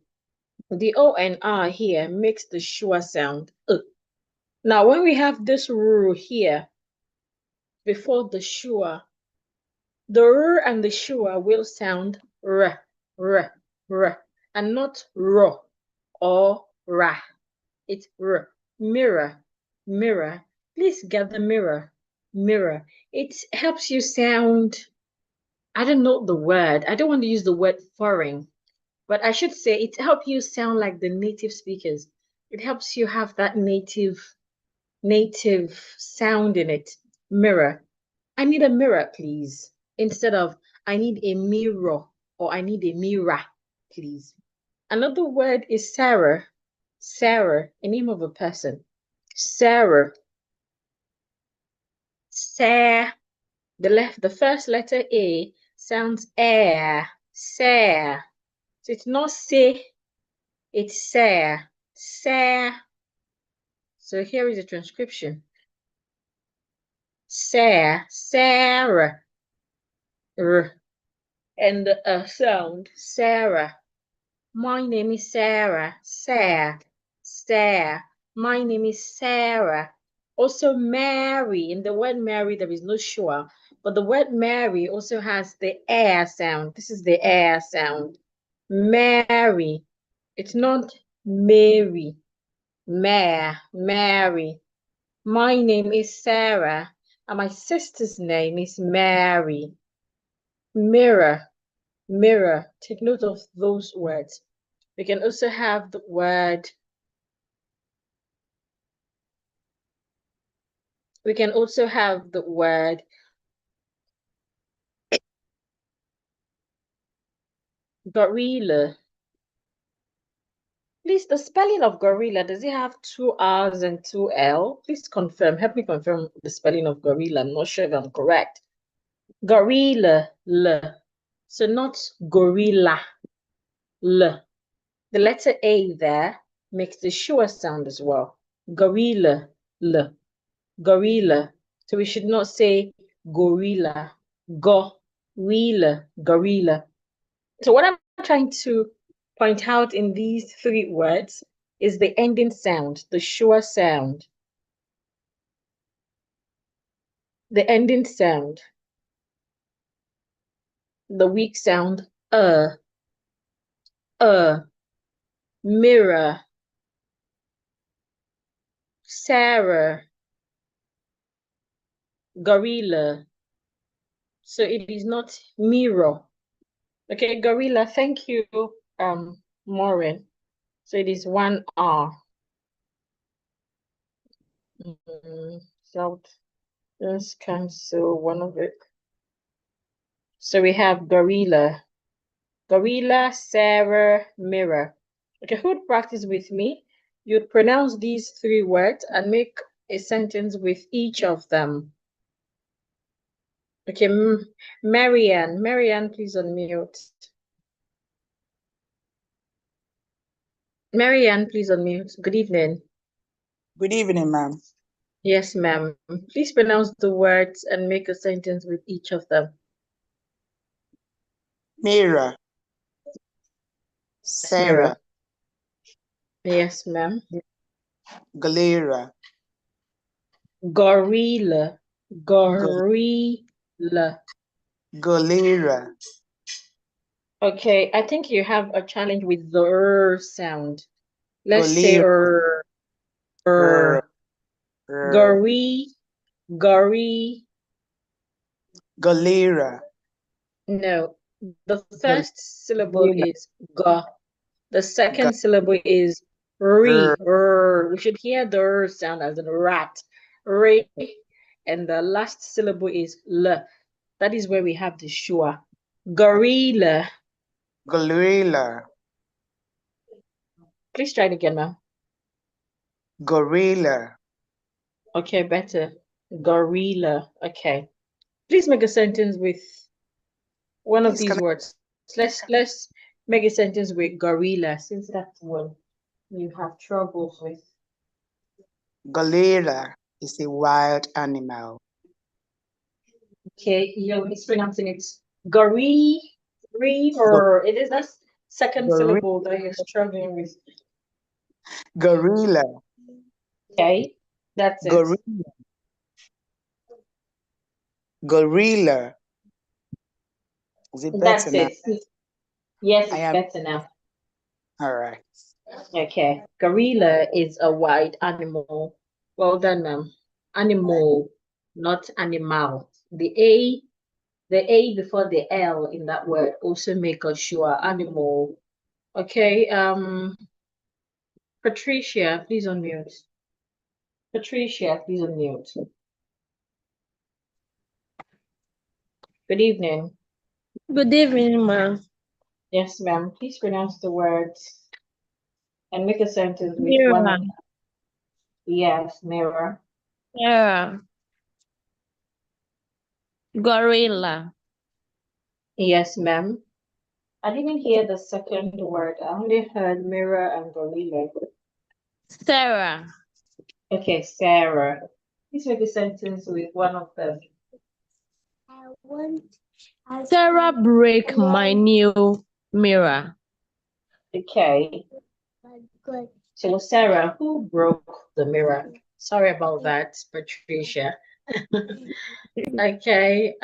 Speaker 1: the O and R here makes the sure sound. Now, when we have this R here before the sure, the R and the sure will sound R, R, R, and not R or Ra. It's R. Mirror, mirror. Please get the mirror, mirror. It helps you sound, I don't know the word. I don't want to use the word foreign, but I should say it helps you sound like the native speakers. It helps you have that native sound in it. Mirror. I need a mirror, please. Instead of I need a mirror or I need a mirror, please. Another word is Sarah. Sarah, a name of a person. Sarah. Sarah. The first letter A sounds air. Sarah. So it's not say, it's Sarah. Sarah. So here is a transcription. Sarah. Sarah. R. And the sound, Sarah. My name is Sarah. Sarah. Sarah. My name is Sarah. Also, Mary. In the word Mary, there is no sure, but the word Mary also has the air sound. This is the air sound. Mary. It's not Mary. Mary. My name is Sarah, and my sister's name is Mary. Mirror. Mirror. Take note of those words. We can also have the word, gorilla. Please, the spelling of gorilla, does it have two R's and two L? Please confirm. Help me confirm the spelling of gorilla. I'm not sure if I'm correct. Gorilla, L. So not gorilla, L. The letter A there makes the sure sound as well. Gorilla, L. Gorilla. So we should not say gorilla. Gorilla, gorilla. So what I'm trying to point out in these three words is the ending sound, the sure sound. The ending sound. The weak sound, mirror, Sarah, gorilla. So it is not mirror. Okay, gorilla, thank you, Maureen. So it is one R. So let's cancel one of it. So we have gorilla. Gorilla, Sarah, mirror. Okay, who'd practice with me? You'd pronounce these three words and make a sentence with each of them. Okay, Marianne. Marianne, please unmute. Marianne, please unmute. Good evening.
Speaker 5: Good evening, ma'am.
Speaker 1: Yes, ma'am. Please pronounce the words and make a sentence with each of them.
Speaker 5: Mira, Sarah,
Speaker 1: Yes, ma'am.
Speaker 5: Galera,
Speaker 1: Gorilla. Gorilla.
Speaker 5: Galera,
Speaker 1: Okay, I think you have a challenge with the sound. Let's say
Speaker 5: Galera,
Speaker 1: Gori, Gori.
Speaker 5: Galera,
Speaker 1: No, the first syllable is ga. The second syllable is ri. We should hear the sound as in rat. Re. And the last syllable is l. That is where we have the shua. Gorilla.
Speaker 5: Gorilla,
Speaker 1: Please try it again now.
Speaker 5: Gorilla,
Speaker 1: Okay, better. Gorilla. Okay. Please make a sentence with one of these words. Let's make a sentence with gorilla, since that's one you have troubles with.
Speaker 5: Galera is a wild animal.
Speaker 1: Okay, you're mispronouncing it. Gori, or it is that second syllable that you're struggling with.
Speaker 5: Gorilla,
Speaker 1: Okay, that's it.
Speaker 5: Gorilla, Gorilla. Is it better
Speaker 1: That's
Speaker 5: now?
Speaker 1: it. Yes,
Speaker 5: I
Speaker 1: it's
Speaker 5: am
Speaker 1: better now.
Speaker 5: all right.
Speaker 1: Okay, gorilla is a wild animal. Well done, ma'am. Animal, not animal. The A before the L in that word also make us sure animal. Okay, Patricia, please unmute. Patricia, please unmute. Good evening.
Speaker 2: Good evening, ma'am.
Speaker 1: Yes, ma'am. Please pronounce the words and make a sentence with
Speaker 2: Mirror.
Speaker 1: one of them. Yes, mirror.
Speaker 2: Sarah. Gorilla.
Speaker 1: Yes, ma'am. I didn't hear the second word. I only heard mirror and gorilla.
Speaker 2: Sarah.
Speaker 1: Okay, Sarah. Please make a sentence with one of them.
Speaker 2: Sarah break my new mirror.
Speaker 1: Okay. So Sarah, who broke the mirror? Sorry about that, Patricia. Okay.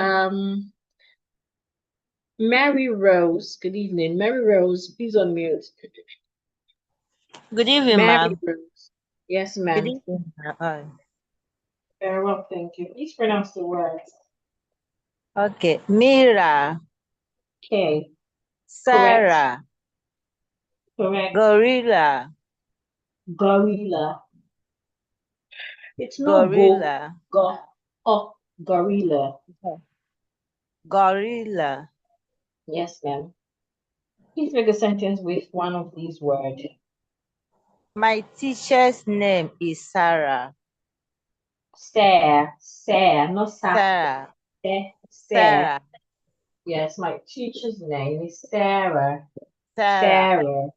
Speaker 1: Mary Rose. Good evening. Mary Rose, please unmute.
Speaker 6: Good evening,
Speaker 1: Mary
Speaker 6: ma'am.
Speaker 1: Rose. Yes,
Speaker 6: Good
Speaker 1: ma'am.
Speaker 6: evening, ma'am.
Speaker 1: Very well, thank you. Please pronounce the words.
Speaker 6: Okay, Mira,
Speaker 1: Okay.
Speaker 6: Sarah,
Speaker 1: Correct.
Speaker 6: Gorilla,
Speaker 1: Gorilla. It's not
Speaker 6: Gorilla,
Speaker 1: gorilla.
Speaker 6: Gorilla.
Speaker 1: Yes, ma'am. Please make a sentence with one of these words.
Speaker 6: My teacher's name is Sarah.
Speaker 1: Sarah, not
Speaker 6: Sarah.
Speaker 1: Sarah.
Speaker 6: Sarah.
Speaker 1: Yes, my teacher's name is Sarah.
Speaker 6: Sarah.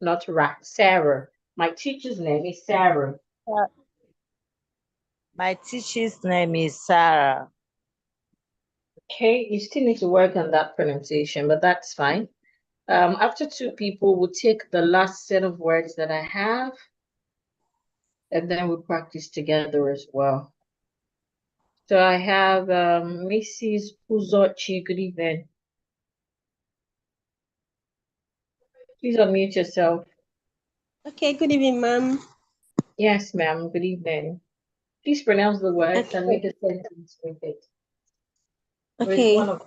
Speaker 1: Not rat. Sarah. My teacher's name is Sarah.
Speaker 6: My teacher's name is Sarah.
Speaker 1: Okay, you still need to work on that pronunciation, but that's fine. After two people, we'll take the last set of words that I have, and then we'll practice together as well. So I have Mrs. Uzochi. Good evening. Please unmute yourself.
Speaker 7: Okay, good evening, ma'am.
Speaker 1: Yes, ma'am. Good evening. Please pronounce the words and make a sentence with it.
Speaker 7: Okay.
Speaker 1: With one of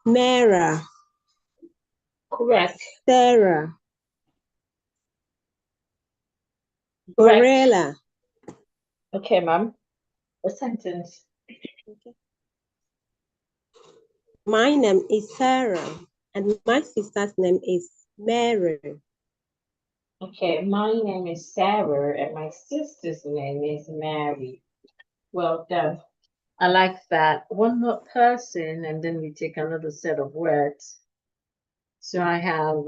Speaker 7: Mara,
Speaker 1: correct.
Speaker 7: Sarah,
Speaker 1: Correct.
Speaker 7: Gorilla,
Speaker 1: Okay, ma'am. A sentence.
Speaker 7: Okay. My name is Sarah, and my sister's name is Mary.
Speaker 1: Okay, my name is Sarah, and my sister's name is Mary. Well done. I like that. One more person, and then we take another set of words. So I have,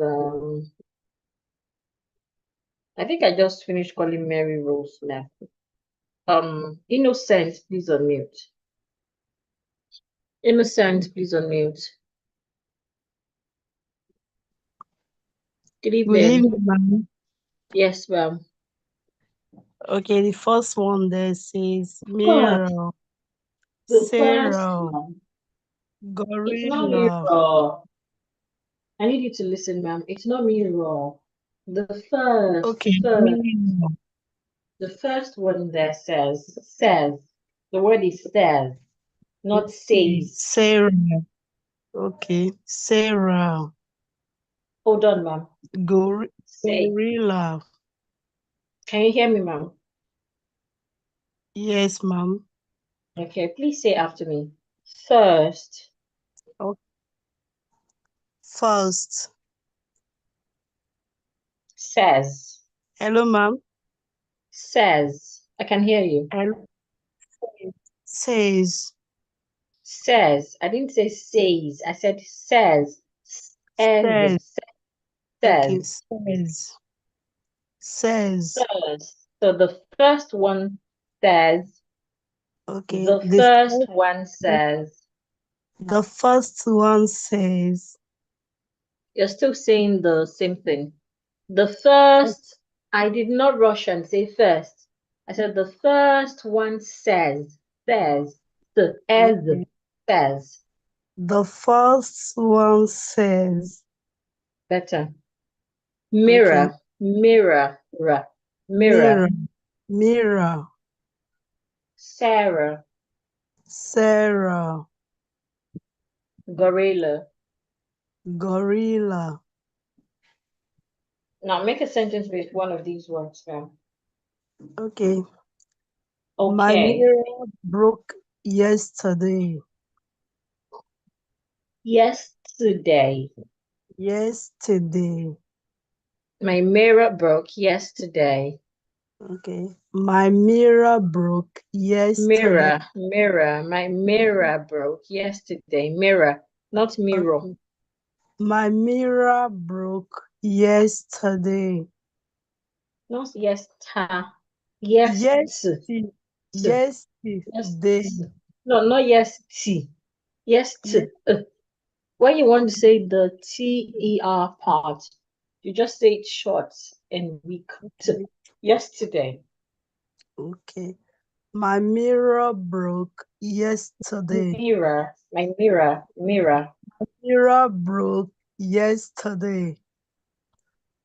Speaker 1: I think I just finished calling Mary Rose now. Innocent, please unmute. Innocent, please unmute. Good
Speaker 8: Good
Speaker 1: evening.
Speaker 8: evening, ma'am.
Speaker 1: Yes, ma'am.
Speaker 8: Okay, the first one there says
Speaker 1: God,
Speaker 8: mirror,
Speaker 1: the first
Speaker 8: Sarah,
Speaker 1: one. It's not
Speaker 8: gorilla.
Speaker 1: mirror. I need you to listen, ma'am. It's not mirror. The
Speaker 8: Okay,
Speaker 1: first,
Speaker 8: mirror.
Speaker 1: the first one there says. The word is says, not says.
Speaker 8: Sarah. Okay, Sarah,
Speaker 1: Hold on, ma'am. Say.
Speaker 8: gorilla.
Speaker 1: Can you hear me, ma'am?
Speaker 8: Yes, ma'am.
Speaker 1: Okay, please say after me. First,
Speaker 8: Okay. First.
Speaker 1: says.
Speaker 8: Hello, ma'am.
Speaker 1: Says. I can hear you.
Speaker 8: Hello. Says.
Speaker 1: Says. I didn't say says. I said says.
Speaker 8: Says. Okay,
Speaker 1: Says.
Speaker 8: says. Says.
Speaker 1: Says. So the first one says.
Speaker 8: Okay,
Speaker 1: The first one says.
Speaker 8: the first one says.
Speaker 1: You're still saying the same thing. The first, I did not rush and say first. I said the first one says.
Speaker 8: Okay.
Speaker 1: Says.
Speaker 8: The first one says.
Speaker 1: Better.
Speaker 8: Okay.
Speaker 1: Mirror. Mirror.
Speaker 8: Mirror. Mirror.
Speaker 1: Sarah.
Speaker 8: Sarah.
Speaker 1: Gorilla.
Speaker 8: Gorilla.
Speaker 1: Now make a sentence with one of these words now.
Speaker 8: Okay. My
Speaker 1: Okay.
Speaker 8: mirror broke yesterday.
Speaker 1: Yesterday.
Speaker 8: Yesterday.
Speaker 1: My mirror broke yesterday.
Speaker 8: Okay. My mirror broke yesterday.
Speaker 1: Mirror. My mirror broke yesterday. Mirror, not mirror.
Speaker 8: Okay. My mirror broke yesterday.
Speaker 1: Not yesterday. Yesterday.
Speaker 8: Yesterday.
Speaker 1: No, not yesterday. Yesterday. When you want to say the TER part, you just say it short and weak.
Speaker 8: Okay.
Speaker 1: Yesterday.
Speaker 8: Okay. My mirror broke yesterday.
Speaker 1: Mirror. My mirror.
Speaker 8: Mirror broke yesterday.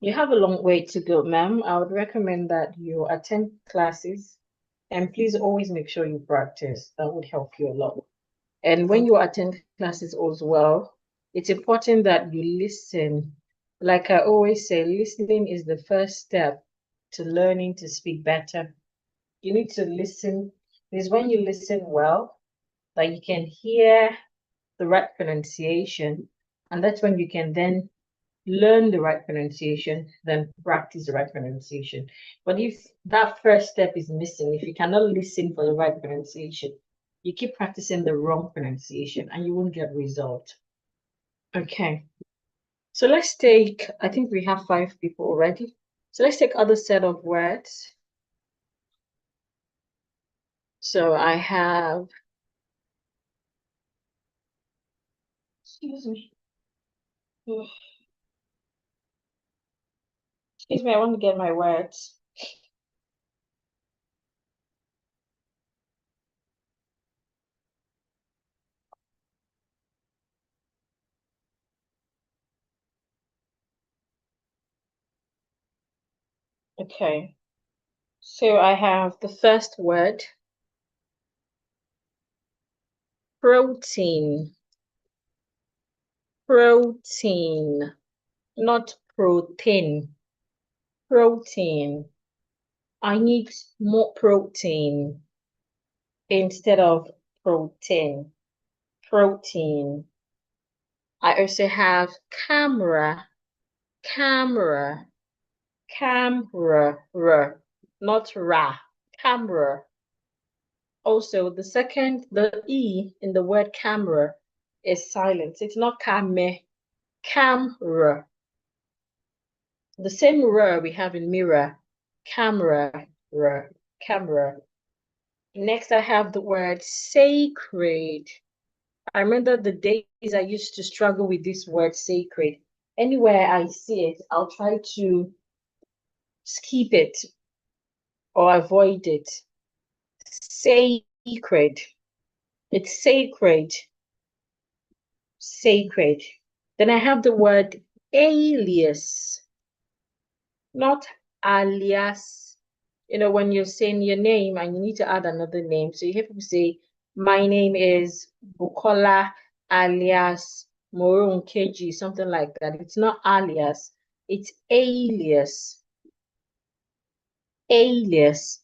Speaker 1: You have a long way to go, ma'am. I would recommend that you attend classes and please always make sure you practice. That would help you a lot. And when you attend classes as well, it's important that you listen. Like I always say, listening is the first step to learning to speak better. You need to listen. Because when you listen well, that you can hear the right pronunciation, and that's when you can then learn the right pronunciation, then practice the right pronunciation. But if that first step is missing, if you cannot listen for the right pronunciation, you keep practicing the wrong pronunciation and you won't get result. Okay. So let's take, I think we have 5 people already. So let's take other set of words. So I have, excuse me. Excuse me, I want to get my words. Okay. So I have the first word, protein. Protein, not protein. Protein. I need more protein instead of protein. Protein. I also have camera. Camera. Camera. Not ra. Camera. Also, the E in the word camera is silent. It's not kame. Camera. The same R we have in mirror. Camera. Camera. Next, I have the word sacred. I remember the days I used to struggle with this word sacred. Anywhere I see it, I'll try to skip it or avoid it. Sacred. It's sacred. Sacred. Then I have the word alias, not alias. You know, when you're saying your name and you need to add another name. So you hear people say, my name is Bukola alias Morun Keji, something like that. It's not alias, it's alias. Alias.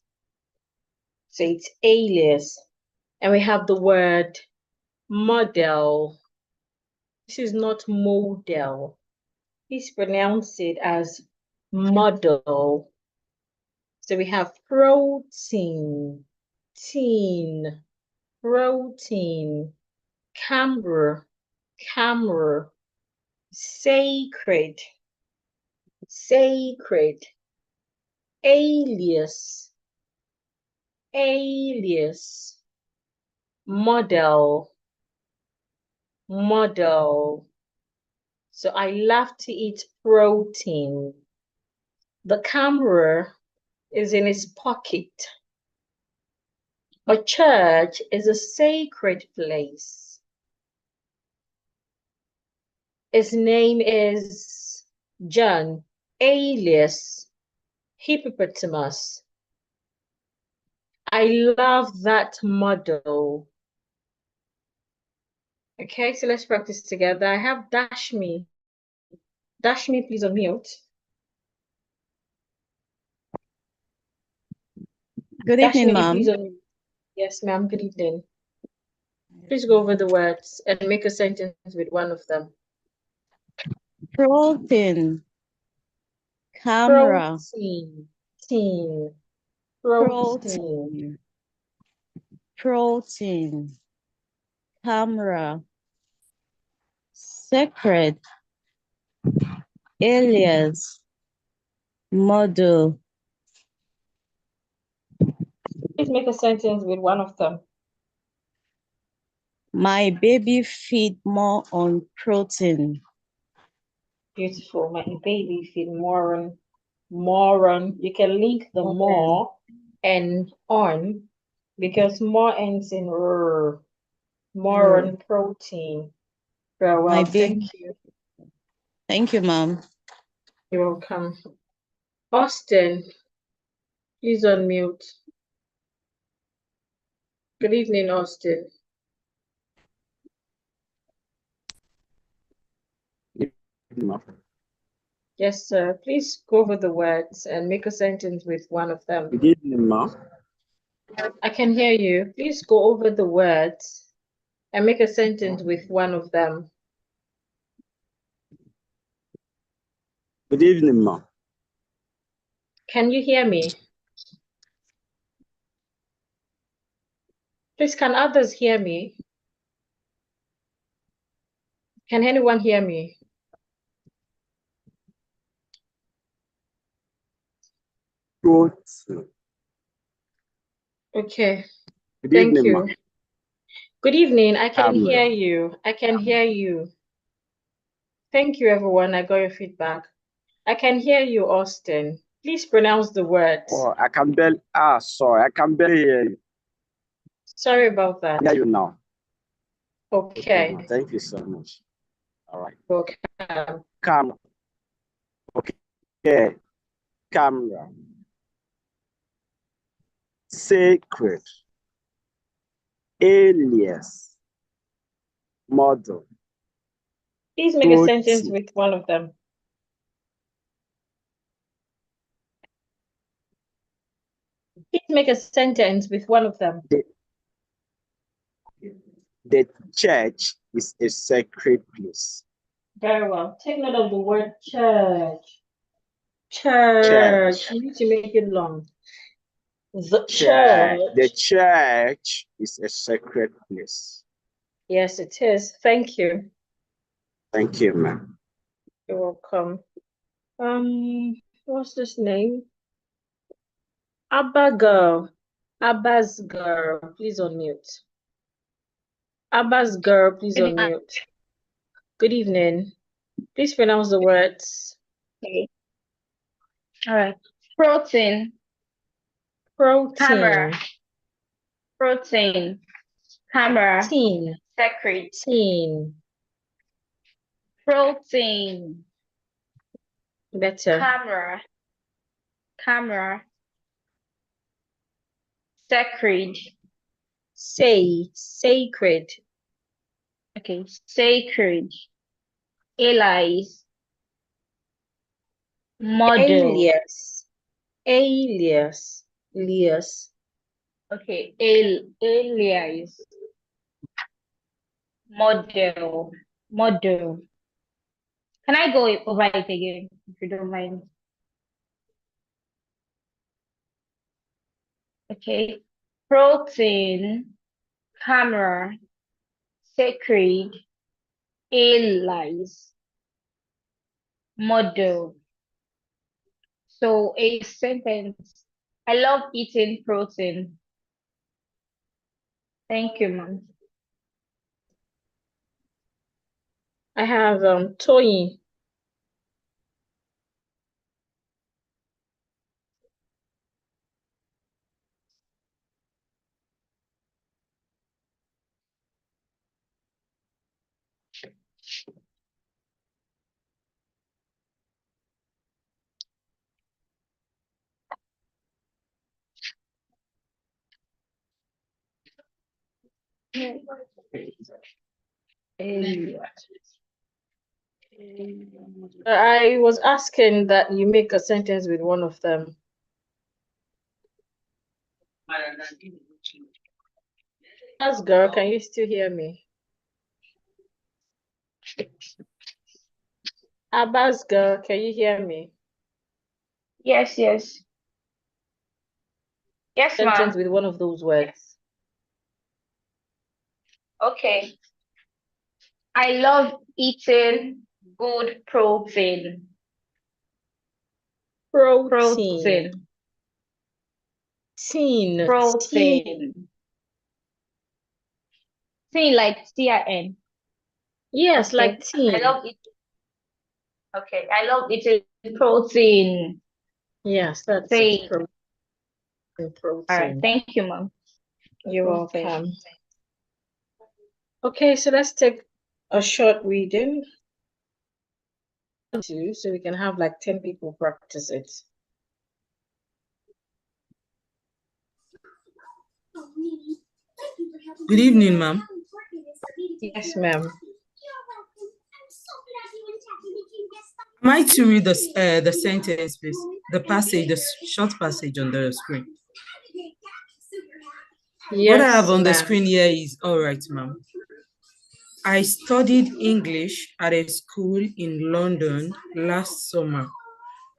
Speaker 1: So it's alias. And we have the word model. This is not model. Please pronounce it as model. So we have protein, teen, protein, camera, camera, sacred, sacred, alias, alias, model, model. So I love to eat protein. The camera is in his pocket. A church is a sacred place. His name is John, alias Hippopotamus. I love that model. Okay, so let's practice together. I have Dashmi. Dashmi, please unmute.
Speaker 2: Good evening,
Speaker 1: Dashmi,
Speaker 2: ma'am.
Speaker 1: please unmute. Yes, ma'am, good evening. Please go over the words and make a sentence with one of them.
Speaker 2: Protein, camera,
Speaker 1: Protein, teen, protein,
Speaker 2: protein, camera, sacred, alias, model.
Speaker 1: Please make a sentence with one of them.
Speaker 2: My baby feed more on protein.
Speaker 1: Beautiful. My baby feed more on. You can link the more and on because more ends in r. More on protein. Very well.
Speaker 2: My baby.
Speaker 1: Thank you.
Speaker 2: Thank you, ma'am.
Speaker 1: You're welcome. Austin, please unmute. Good evening, Austin. Yes, sir. Please go over the words and make a sentence with one of them.
Speaker 9: Good evening, ma.
Speaker 1: I can hear you. Please go over the words and make a sentence with one of them.
Speaker 9: Good evening, ma.
Speaker 1: Can you hear me? Please, can others hear me? Can anyone hear me?
Speaker 9: Protein.
Speaker 1: Okay.
Speaker 9: Good
Speaker 1: Thank
Speaker 9: evening, ma.
Speaker 1: you. Good evening. I can
Speaker 9: Camera.
Speaker 1: hear you. I can hear you. Thank you, everyone. I got your feedback. I can hear you, Austin. Please pronounce the words.
Speaker 9: Oh, I can barely. Sorry, I can barely hear you.
Speaker 1: Sorry about that.
Speaker 9: I hear you now.
Speaker 1: Okay.
Speaker 9: Ma. Thank you so much. All right.
Speaker 1: Okay.
Speaker 9: Camera. Okay. Camera. Sacred. Alias. Model.
Speaker 1: Please make a sentence with one of them. Please make a sentence with one of them.
Speaker 9: The church is a sacred place.
Speaker 1: Very well. Take note of the word church. Church. You need to make it long. The church.
Speaker 9: The church is a sacred place.
Speaker 1: Yes, it is. Thank you.
Speaker 9: Thank you, ma'am.
Speaker 1: You're welcome. What's this name? Abba girl. Abba's girl. Please unmute. Abba's girl, please unmute. Good evening. Please pronounce the words.
Speaker 10: Okay. All right. Protein.
Speaker 1: Protein.
Speaker 10: Protein. Camera.
Speaker 1: Teen.
Speaker 10: Sacred.
Speaker 1: Teen.
Speaker 10: Protein.
Speaker 1: Better.
Speaker 10: Camera. Sacred.
Speaker 1: Sacred.
Speaker 10: Okay. Sacred. Alias. Model.
Speaker 1: Alias.
Speaker 10: Okay. Alias. Model. Can I go over it again, if you don't mind? Okay. Protein, camera, sacred, alias, model. So a sentence. I love eating protein. Thank you, ma'am.
Speaker 1: I have Toyin. I was asking that you make a sentence with one of them. Yes, girl, can you still hear me? Abbas girl, can you hear me?
Speaker 10: Yes,
Speaker 1: Sentence
Speaker 10: ma'am.
Speaker 1: with one of those words.
Speaker 10: Okay. I love eating good protein.
Speaker 1: Protein.
Speaker 10: Teen like TIN.
Speaker 1: Yes,
Speaker 10: okay.
Speaker 1: like teen.
Speaker 10: I love eating protein.
Speaker 1: Yes, that's
Speaker 10: Teen.
Speaker 1: protein.
Speaker 10: All right, thank you, ma'am.
Speaker 1: You're welcome. Okay, so let's take a short reading too, so we can have like 10 people practice it.
Speaker 4: Good evening, ma'am.
Speaker 1: Yes, ma'am.
Speaker 4: Am I to read the sentence, please? The passage, the short passage on the screen.
Speaker 1: Yes,
Speaker 4: what I have on the screen here is all right, ma'am. I studied English at a school in London last summer.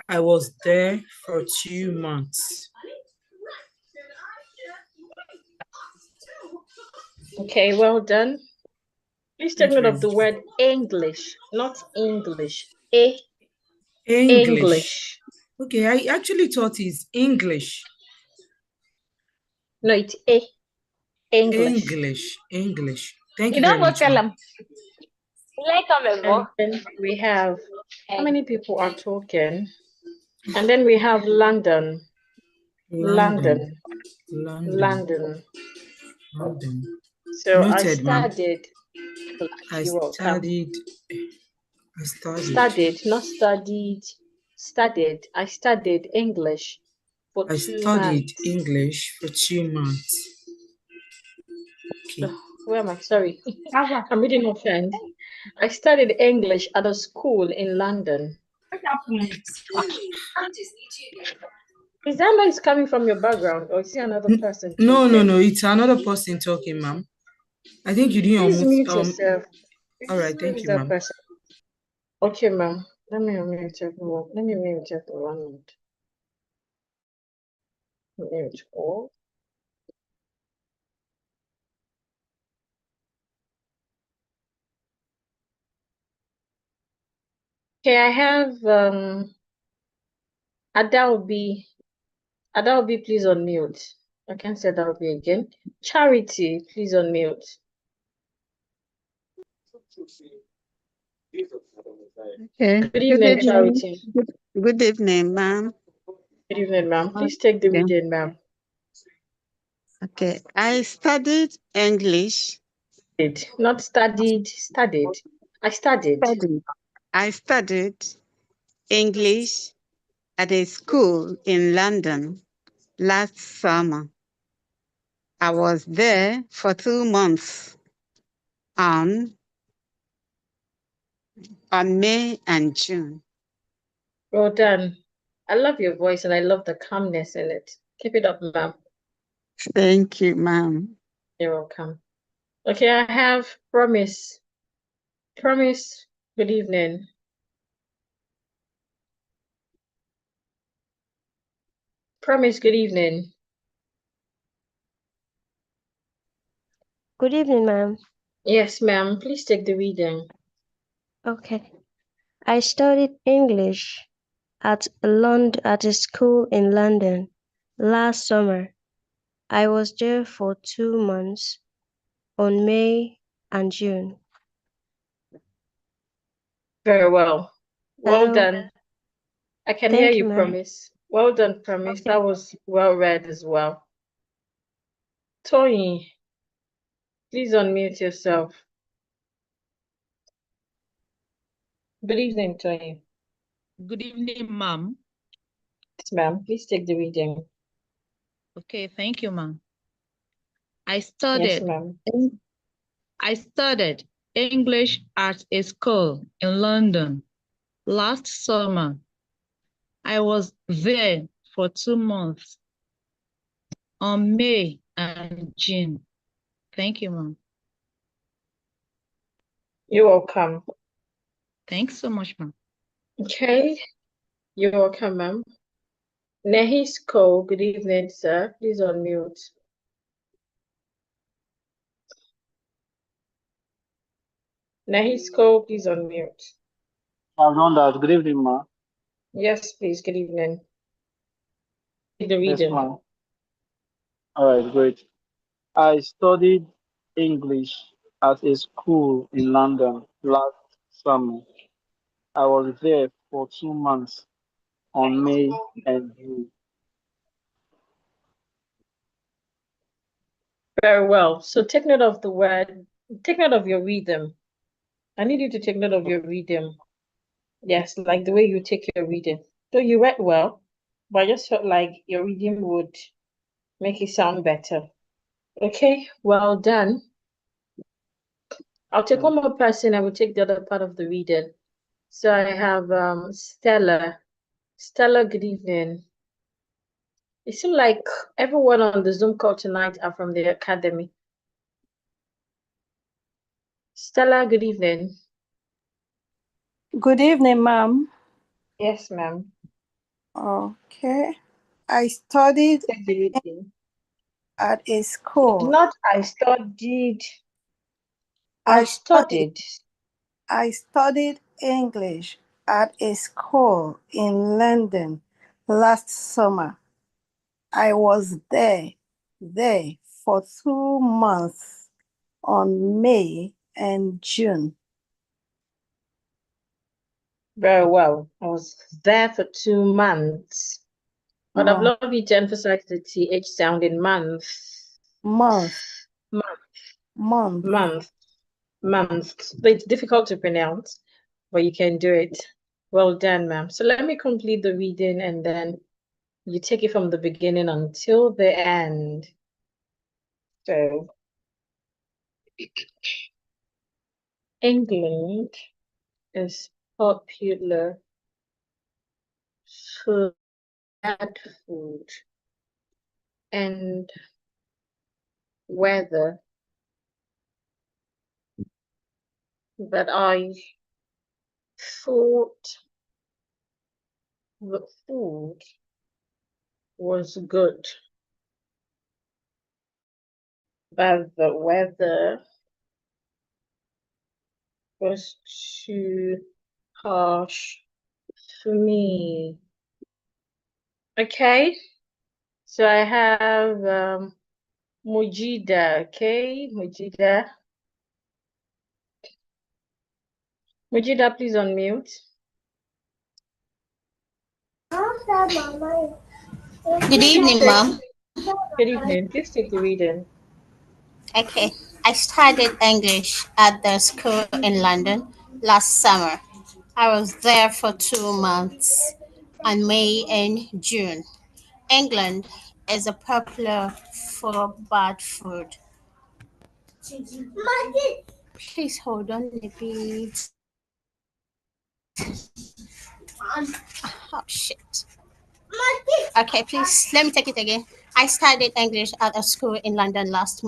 Speaker 4: I was there for 2 months.
Speaker 1: Okay, well done. Please take note of the word English, not English. English.
Speaker 4: Okay, I actually thought it's English.
Speaker 1: No, it's English.
Speaker 4: English. Thank
Speaker 10: You
Speaker 4: you very much.
Speaker 10: And
Speaker 1: then we have, how many people are talking? And then we have London. London. So
Speaker 4: Noted, ma'am.
Speaker 1: I studied English for 2 months.
Speaker 4: English for 2 months. Okay.
Speaker 1: Where am I? Sorry. I'm reading offhand. I studied English at a school in London. Is that noise coming from your background, or is it another person talking?
Speaker 4: No, it's another person talking, ma'am. I think you didn't
Speaker 1: Please
Speaker 4: almost
Speaker 1: mute yourself.
Speaker 4: all right,
Speaker 1: Who
Speaker 4: thank
Speaker 1: is
Speaker 4: you,
Speaker 1: that
Speaker 4: ma'am.
Speaker 1: person? Okay, ma'am. Let me mute everyone. Let me mute everyone. Mute all. Okay, I have Adalbi. Adalbi, please unmute. I can't say Adalbi again. Charity, please unmute.
Speaker 11: Okay.
Speaker 1: Good evening, Charity.
Speaker 11: Good evening, ma'am.
Speaker 1: Good evening, ma'am. Please take the
Speaker 11: Okay.
Speaker 1: reading, ma'am.
Speaker 11: Okay. I studied English.
Speaker 1: Not studied, studied. I studied.
Speaker 11: I studied English at a school in London last summer. I was there for 2 months on May and June.
Speaker 1: Well done. I love your voice and I love the calmness in it. Keep it up, ma'am.
Speaker 11: Thank you, ma'am.
Speaker 1: You're welcome. Okay, I have Promise. Promise, good evening. Promise, good evening.
Speaker 2: Good evening, ma'am.
Speaker 1: Yes, ma'am. Please take the reading.
Speaker 2: Okay. I studied English at a school in London last summer. I was there for 2 months on May and June.
Speaker 1: Very well. Well
Speaker 2: Hello.
Speaker 1: done. I can hear
Speaker 2: Thank
Speaker 1: you,
Speaker 2: you, ma'am.
Speaker 1: Promise. Well done, Promise.
Speaker 2: Okay.
Speaker 1: That was well read as well. Tony, please unmute yourself. Good evening, Tony.
Speaker 12: Good evening, ma'am.
Speaker 1: Yes, ma'am. Please take the reading.
Speaker 12: Okay, thank you, ma'am. I
Speaker 1: Yes,
Speaker 12: studied
Speaker 1: ma'am.
Speaker 12: English at a school in London last summer. I was there for 2 months on May and June. Thank you, ma'am.
Speaker 1: You're welcome.
Speaker 12: Thanks so much, ma'am.
Speaker 1: Okay. You're welcome, ma'am. Nehisko, good evening, sir. Please unmute. Nehisko, please unmute.
Speaker 9: I've done that. Good evening, ma.
Speaker 1: Yes, please. Good evening. Take the
Speaker 9: Yes,
Speaker 1: reading.
Speaker 9: ma'am. All right, great. I studied English at a school in London last summer. I was there for 2 months on May and June.
Speaker 1: Very well. So take note of the word, take note of your rhythm. I need you to take note of your rhythm. Yes, like the way you take your reading. So you read well, but I just felt like your reading would make it sound better. Okay, well done. I'll take one more person. I will take the other part of the reading. So I have Stella. Stella, good evening. It seems like everyone on the Zoom call tonight are from the academy. Stella, good evening.
Speaker 13: Good evening, ma'am.
Speaker 1: Yes, ma'am.
Speaker 13: Okay. I studied at a school.
Speaker 1: Not I studied. I studied.
Speaker 13: I studied English at a school in London last summer. I was there for 2 months on May and June.
Speaker 1: Very well. I was there for 2 months. But I'd love you to emphasize the TH sound in month.
Speaker 13: Month.
Speaker 1: Month. So it's difficult to pronounce, but you can do it. Well done, ma'am. So let me complete the reading and then you take it from the beginning until the end. So, England is popular for bad food and weather But I thought the food was good, but the weather was too harsh for me. Okay, so I have Mujida. Okay, Mujida. Mujida, please unmute.
Speaker 14: Good evening, Mom.
Speaker 1: Good evening. Please take the reading.
Speaker 14: Okay, I studied English at the school in London last summer. I was there for 2 months on May and June. England is a popular for bad food. Please hold on a bit. Oh shit. Okay, please let me take it again. I studied English at a school in London last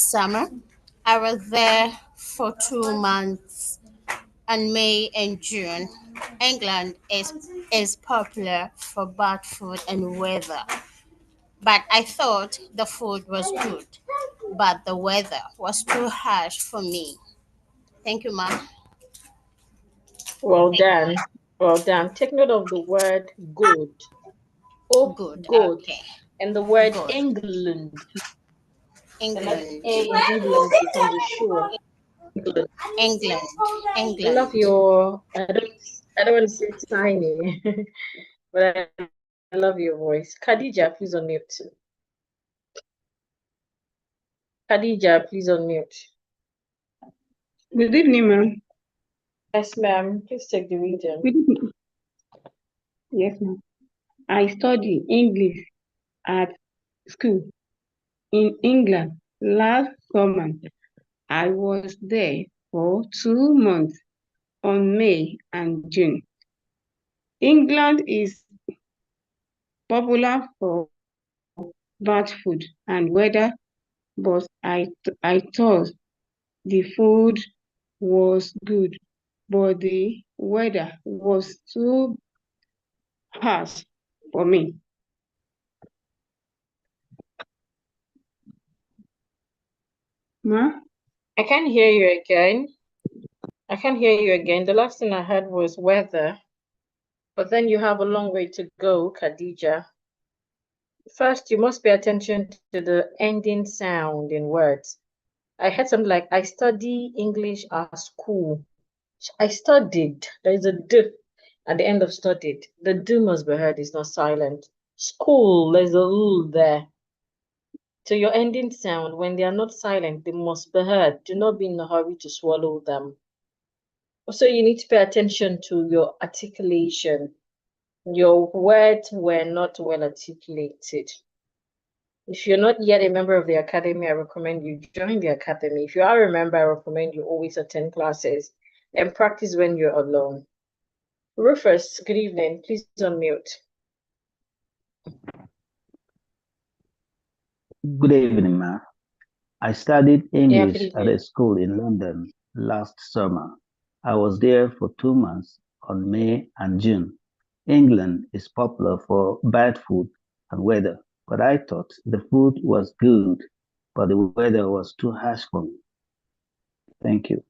Speaker 14: summer. I was there for 2 months on May and June. England is popular for bad food and weather. But I thought the food was good, but the weather was too harsh for me. Thank you, Mom.
Speaker 1: Well done. Well done. Take note of the word good. Oh,
Speaker 14: Good.
Speaker 1: good.
Speaker 14: Okay.
Speaker 1: And the word
Speaker 14: Good.
Speaker 1: England. And that
Speaker 14: England.
Speaker 1: A in England becomes a sure. England.
Speaker 14: England.
Speaker 1: I love
Speaker 14: England.
Speaker 1: your, I don't want to say tiny, but I love your voice. Khadija, please unmute. Khadija, please unmute.
Speaker 15: Good evening, ma'am.
Speaker 1: Yes, ma'am. Please take the reading.
Speaker 15: Good evening. Yes, ma'am. I study English at school in England last summer. I was there for 2 months on May and June. England is popular for bad food and weather, but I thought the food was good, but the weather was too harsh for me. Ma?
Speaker 1: I can't hear you again. I can't hear you again. The last thing I heard was weather, but then you have a long way to go, Khadija. First, you must pay attention to the ending sound in words. I heard something like, I study English at school. I studied. There is a D at the end of studied. The D must be heard, it's not silent. School, there's a L there. So your ending sound, when they are not silent, they must be heard. Do not be in a hurry to swallow them. Also, you need to pay attention to your articulation. Your words were not well articulated. If you're not yet a member of the academy, I recommend you join the academy. If you are a member, I recommend you always attend classes and practice when you're alone. Rufus, good evening. Please unmute.
Speaker 16: Good evening, ma'am. I studied
Speaker 1: Yeah, good
Speaker 16: English at a
Speaker 1: evening.
Speaker 16: school in London last summer. I was there for 2 months on May and June. England is popular for bad food and weather, but I thought the food was good, but the weather was too harsh for me. Thank you.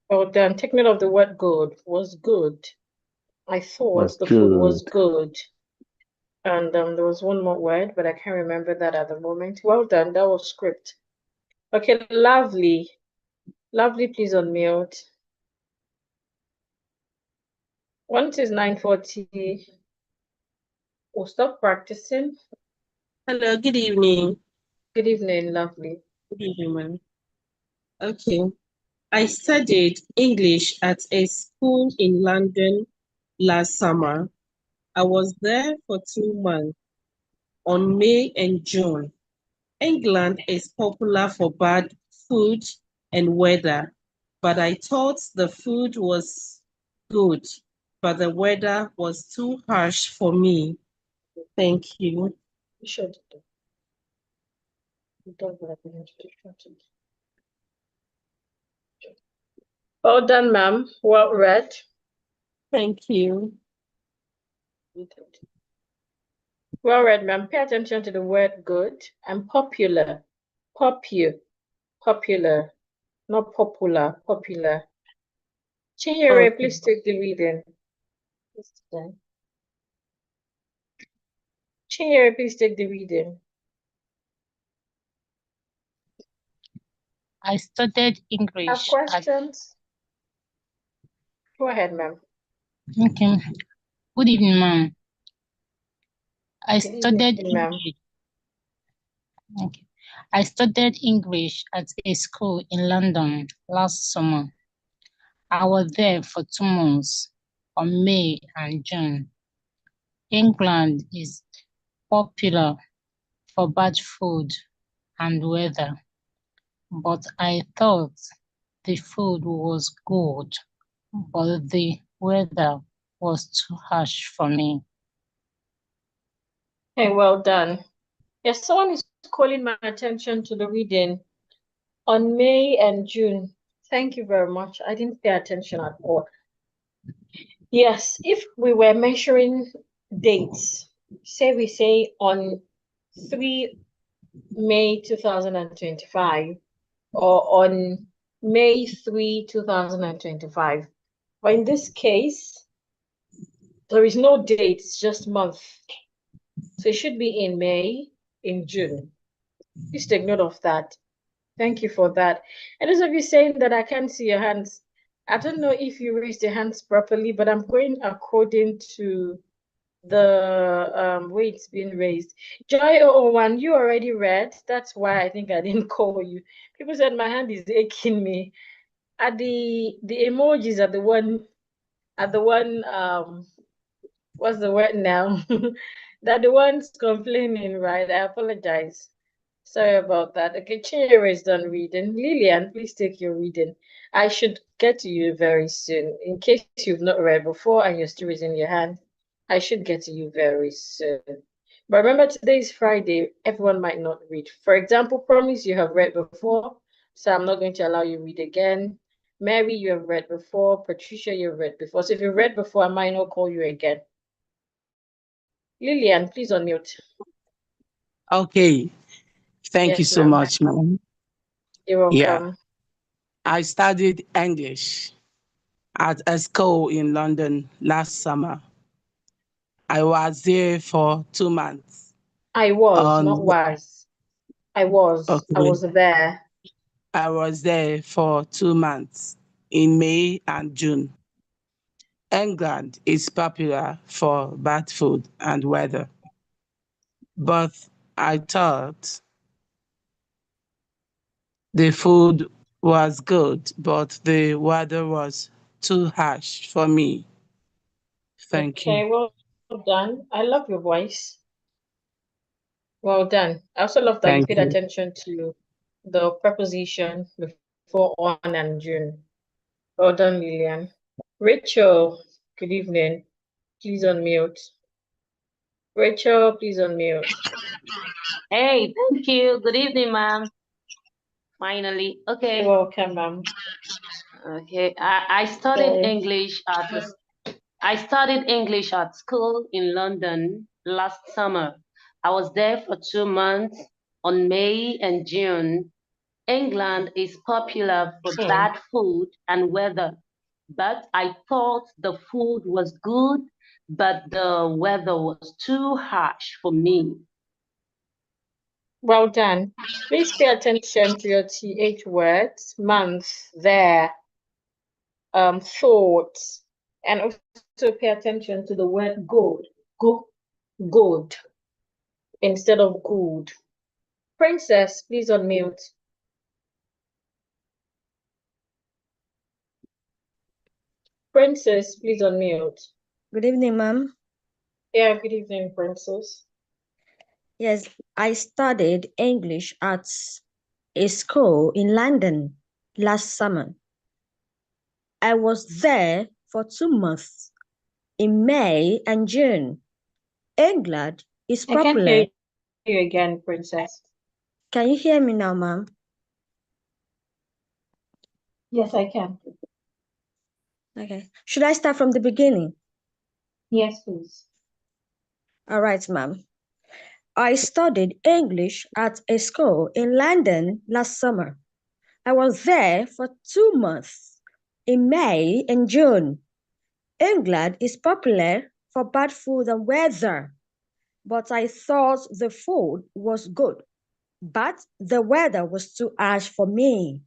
Speaker 1: Well done. Take note of the word good. Was good. I thought
Speaker 16: Was
Speaker 1: the food was
Speaker 16: good.
Speaker 1: good. And there was one more word, but I can't remember that at the moment. Well done. That was script. Okay, lovely. Lovely, please unmute. Once it's 9:40, we'll stop practicing.
Speaker 7: Hello, good evening.
Speaker 1: Good evening, lovely.
Speaker 7: Good evening, ma'am. Okay. I studied English at a school in London last summer. I was there for 2 months on May and June. England is popular for bad food and weather, but I thought the food was good, but the weather was too harsh for me. Thank you.
Speaker 1: You should. Well done, ma'am. Well read.
Speaker 8: Thank you.
Speaker 1: Well read, ma'am. Pay attention to the word good and popular. Popular, not popular, popular. Chinyere,
Speaker 8: Okay.
Speaker 1: please take the reading. Chinyere, please take the reading.
Speaker 12: I studied
Speaker 1: Have
Speaker 12: English at
Speaker 1: questions? Go ahead, ma'am.
Speaker 12: okay. Good evening, ma'am. I
Speaker 1: Good evening,
Speaker 12: studied
Speaker 1: ma'am.
Speaker 12: English. Okay. I studied English at a school in London last summer. I was there for 2 months on May and June. England is popular for bad food and weather, but I thought the food was good, but the weather was too harsh for me.
Speaker 1: Hey, well done. Yes, someone is calling my attention to the reading on May and June. Thank you very much. I didn't pay attention at all. Yes, if we were measuring dates, we say on 3 May 2025 or on May 3, 2025. But in this case, there is no date, it's just month. So it should be in May, in June. Please take note of that. Thank you for that. And those of you saying that I can't see your hands, I don't know if you raised your hands properly, but I'm going according to the way it's been raised. Joy 001, you already read. That's why I think I didn't call you. People said my hand is aching me. At the emojis are the one what's the word now? They're the ones complaining, right? I apologize. Sorry about that. Okay, Chinyere is done reading. Lillian, please take your reading. I should get to you very soon. In case you've not read before and you're still raising your hand, I should get to you very soon. But remember, today is Friday. Everyone might not read. For example, Promise, you have read before, so I'm not going to allow you read again. Mary, you have read before. Patricia, you've read before. So if you've read before, I might not call you again. Lillian, please unmute.
Speaker 8: Okay. Thank you
Speaker 1: Yes,
Speaker 8: so
Speaker 1: ma'am.
Speaker 8: much, ma'am.
Speaker 1: You're
Speaker 8: Yeah.
Speaker 1: welcome.
Speaker 8: I studied English at a school in London last summer. I was there for 2 months.
Speaker 1: I was, not was. I was
Speaker 8: Okay.
Speaker 1: there.
Speaker 8: I was there for 2 months in May and June. England is popular for bad food and weather. But I thought the food was good, but the weather was too harsh for me. Thank you.
Speaker 1: Okay, well done. I love your voice. Well done. I also love that you
Speaker 8: Thank
Speaker 1: paid
Speaker 8: you.
Speaker 1: attention to the preposition before on and June. Well done, Lillian. Rachel, good evening. Please unmute. Rachel, please unmute.
Speaker 17: Hey, thank you. Good evening, ma'am. Finally. Okay.
Speaker 1: You're welcome, ma'am.
Speaker 17: Okay. I studied English I studied English at school in London last summer. I was there for 2 months on May and June. England is popular for bad food and weather, but I thought the food was good, but the weather was too harsh for me.
Speaker 1: Well done. Please pay attention to your TH words, month, there, thoughts, and also pay attention to the word good. Good instead of good. Princess, please unmute. Princess, please unmute.
Speaker 2: Good evening, ma'am.
Speaker 1: Yeah, good evening, Princess.
Speaker 2: Yes, I studied English at a school in London last summer. I was there for 2 months in May and June. England is
Speaker 1: I can't
Speaker 2: popular.
Speaker 1: hear you again, Princess.
Speaker 2: Can you hear me now, ma'am?
Speaker 1: Yes, I can.
Speaker 2: Okay. Should I start from the beginning?
Speaker 10: Yes, please.
Speaker 2: All right, ma'am. I studied English at a school in London last summer. I was there for 2 months, in May and June. England is popular for bad food and weather, but I thought the food was good, but the weather was too harsh for me.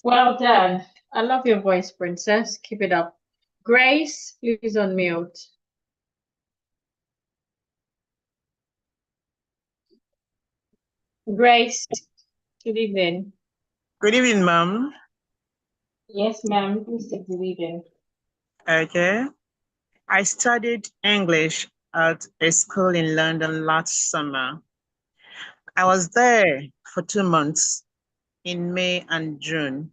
Speaker 1: Well done. I love your voice, princess. Keep it up. Grace, please unmute. Grace, good evening.
Speaker 18: Good evening, ma'am.
Speaker 1: Yes, ma'am. Please take the lead in.
Speaker 18: Okay. I studied English at a school in London last summer. I was there for 2 months in May and June.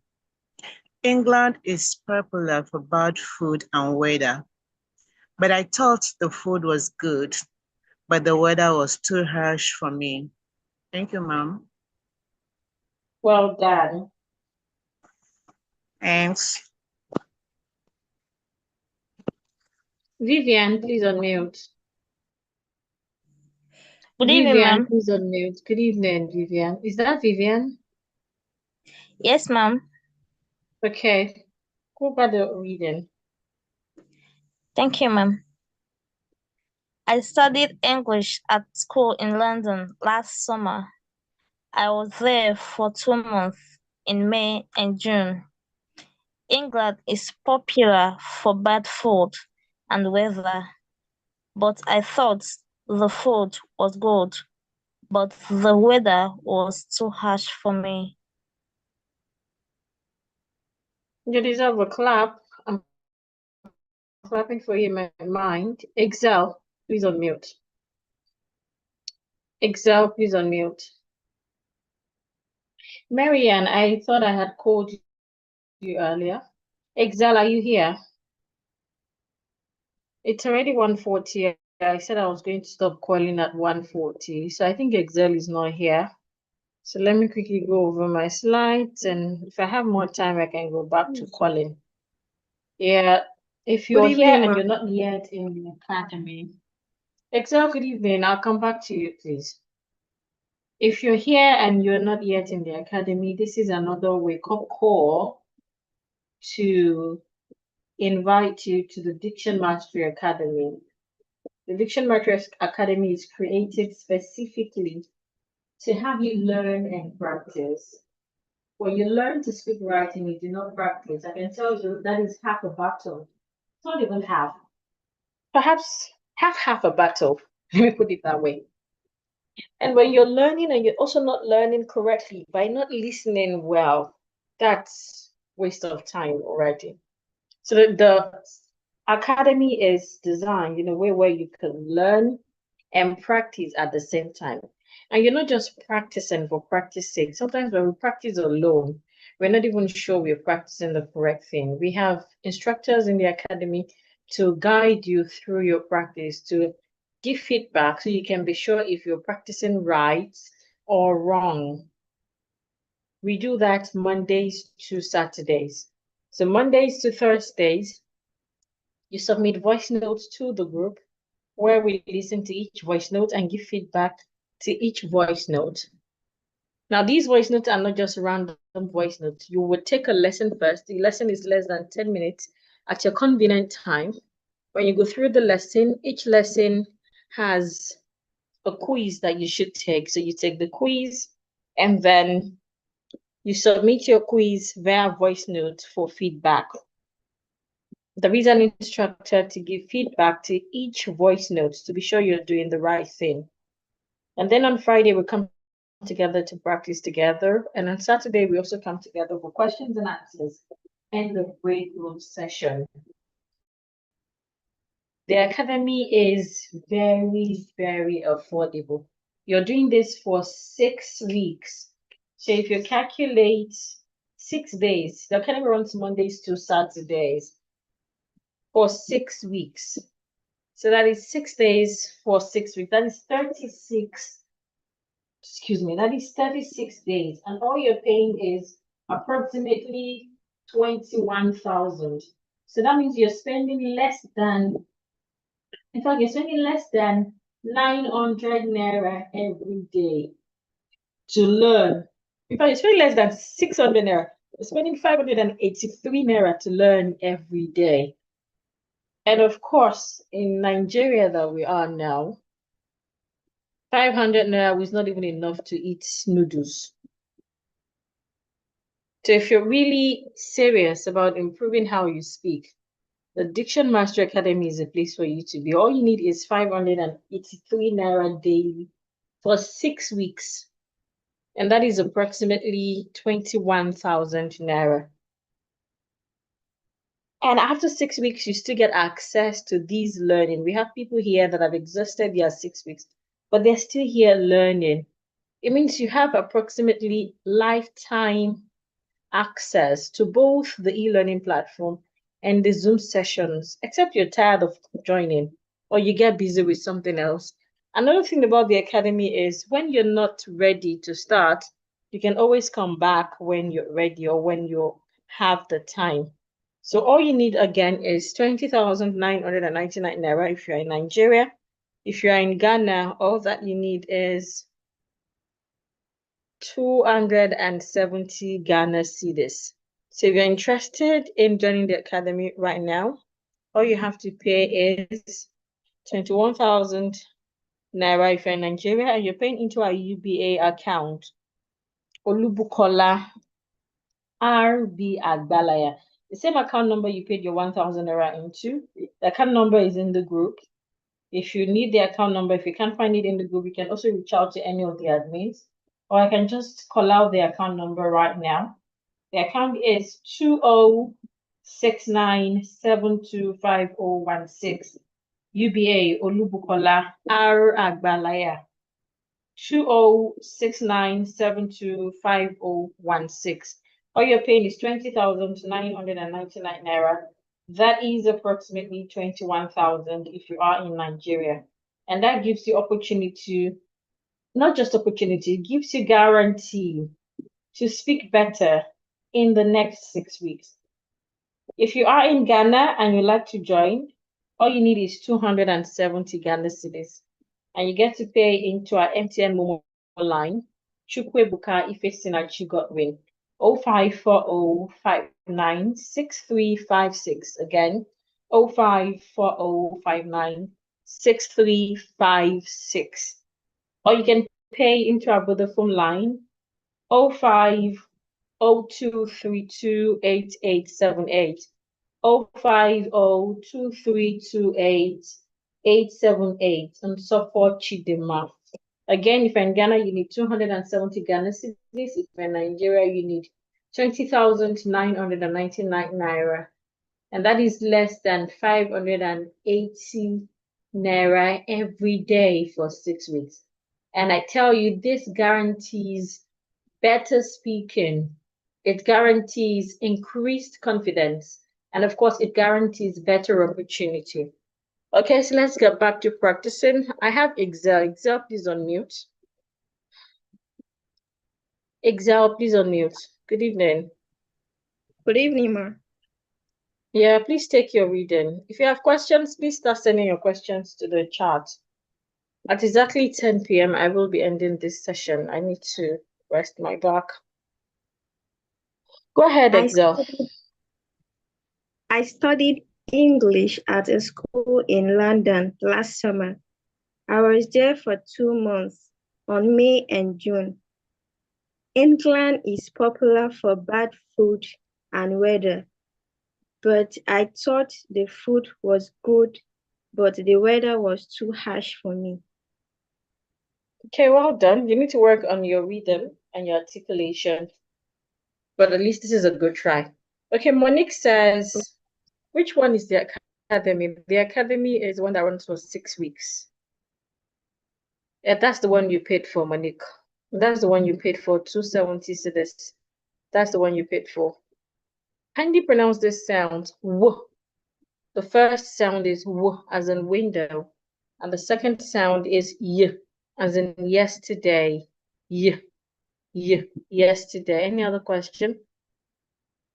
Speaker 18: England is popular for bad food and weather, but I thought the food was good, but the weather was too harsh for me. Thank you, ma'am.
Speaker 1: Well done.
Speaker 18: Thanks.
Speaker 1: Vivian, please unmute.
Speaker 10: Good evening,
Speaker 1: Vivian,
Speaker 10: ma'am.
Speaker 1: please unmute. Good evening, Vivian. Is that Vivian?
Speaker 10: Yes, ma'am.
Speaker 1: Okay. Go by the reading.
Speaker 10: Thank you, ma'am. I studied English at school in London last summer. I was there for 2 months in May and June. England is popular for bad food and weather, but I thought the food was good, but the weather was too harsh for me.
Speaker 1: You deserve a clap. I'm clapping for you, my mind. Excel, please unmute. Excel, please unmute. Marianne, I thought I had called you earlier. Excel, are you here? It's already 1:40. I said I was going to stop calling at 1:40. So I think Excel is not here. So let me quickly go over my slides, and if I have more time, I can go back to calling. Yeah, if
Speaker 2: Good
Speaker 1: you're here
Speaker 2: evening,
Speaker 1: and
Speaker 2: ma'am.
Speaker 1: you're not yet in the academy, Excel, good evening. I'll come back to you, please. If you're here and you're not yet in the academy, this is another wake-up call to invite you to the Diction Mastery Academy. The Diction Mastery Academy is created specifically to have you learn and practice. When you learn to speak writing, you do not practice. I can tell you that is half a battle. It's not even half. Perhaps half a battle. Let me put it that way. And when you're learning and you're also not learning correctly by not listening well, that's waste of time already. So the academy is designed in a way where you can learn and practice at the same time. And you're not just practicing for practice sake. Sometimes when we practice alone, we're not even sure we're practicing the correct thing. We have instructors in the academy to guide you through your practice, to give feedback so you can be sure if you're practicing right or wrong. We do that Mondays to Saturdays. So Mondays to Thursdays, you submit voice notes to the group where we listen to each voice note and give feedback to each voice note. Now, these voice notes are not just random voice notes. You would take a lesson first. The lesson is less than 10 minutes at your convenient time. When you go through the lesson, each lesson has a quiz that you should take. So you take the quiz and then you submit your quiz via voice note for feedback. There is an instructor to give feedback to each voice note to be sure you're doing the right thing. And then on Friday, we come together to practice together. And on Saturday, we also come together for questions and answers and the break room session. The academy is very, very affordable. You're doing this for 6 weeks. So if you calculate 6 days, the academy runs Mondays to Saturdays for 6 weeks. So that is 6 days for 6 weeks. That is 36, excuse me, that is 36 days. And all you're paying is approximately 21,000. So that means you're spending less than, in fact, you're spending less than 900 naira every day to learn. In fact, you're spending less than 600 naira. You're spending 583 naira to learn every day. And of course, in Nigeria that we are now, 500 naira is not even enough to eat noodles. So if you're really serious about improving how you speak, the Diction Master Academy is a place for you to be. All you need is 583 naira daily for 6 weeks. And that is approximately 21,000 naira. And after 6 weeks, you still get access to these learning. We have people here that have exhausted their 6 weeks, but they're still here learning. It means you have approximately lifetime access to both the e-learning platform and the Zoom sessions, except you're tired of joining or you get busy with something else. Another thing about the academy is when you're not ready to start, you can always come back when you're ready or when you have the time. So all you need again is 20,999 naira if you're in Nigeria. If you're in Ghana, all that you need is 270 Ghana cedis. So if you're interested in joining the academy right now, all you have to pay is 21,000 naira if you're in Nigeria and you're paying into our UBA account. Olubukola RB Agbalaya. The same account number you paid your 1,000 naira into. The account number is in the group. If you need the account number, if you can't find it in the group, you can also reach out to any of the admins, or I can just call out the account number right now. The account is 2069725016. UBA Olubukola R Agbalaya. 2069725016. All you're paying is 20,999 naira. That is approximately 21,000 if you are in Nigeria. And that gives you opportunity, not just opportunity, it gives you guarantee to speak better in the next 6 weeks. If you are in Ghana and you'd like to join, all you need is 270 Ghana cedis. And you get to pay into our MTN Momo line, Chukwebuka Ifesinachi Godwin, 0540596356. Again, 0540596356. Or you can pay into our Vodafone line, 0502328878. 0502328878 and support Chidema. Again, if you're in Ghana, you need 270 Ghana cedis. If you're in Nigeria, you need 20,999 naira. And that is less than 580 naira every day for 6 weeks. And I tell you, this guarantees better speaking. It guarantees increased confidence. And of course, it guarantees better opportunity. Okay, so let's get back to practicing. I have Excel. Excel, please unmute. Excel, please unmute. Good evening.
Speaker 19: Good evening, ma.
Speaker 1: Yeah, please take your reading. If you have questions, please start sending your questions to the chat. At exactly 10 p.m., I will be ending this session. I need to rest my back. Go ahead, Excel.
Speaker 19: I studied English at a school in London last summer. I was there for 2 months on May and June. England is popular for bad food and weather, but I thought the food was good, but the weather was too harsh for me.
Speaker 1: Okay, well done. You need to work on your rhythm and your articulation, but at least this is a good try. Okay, Monique says, which one is the academy? The academy is one that runs for 6 weeks. Yeah, that's the one you paid for, Monique. That's the one you paid for, 270 cedis. That's the one you paid for. Kindly pronounce this sound, w. The first sound is w, as in window. And the second sound is y, as in yesterday. Y, yesterday. Any other question?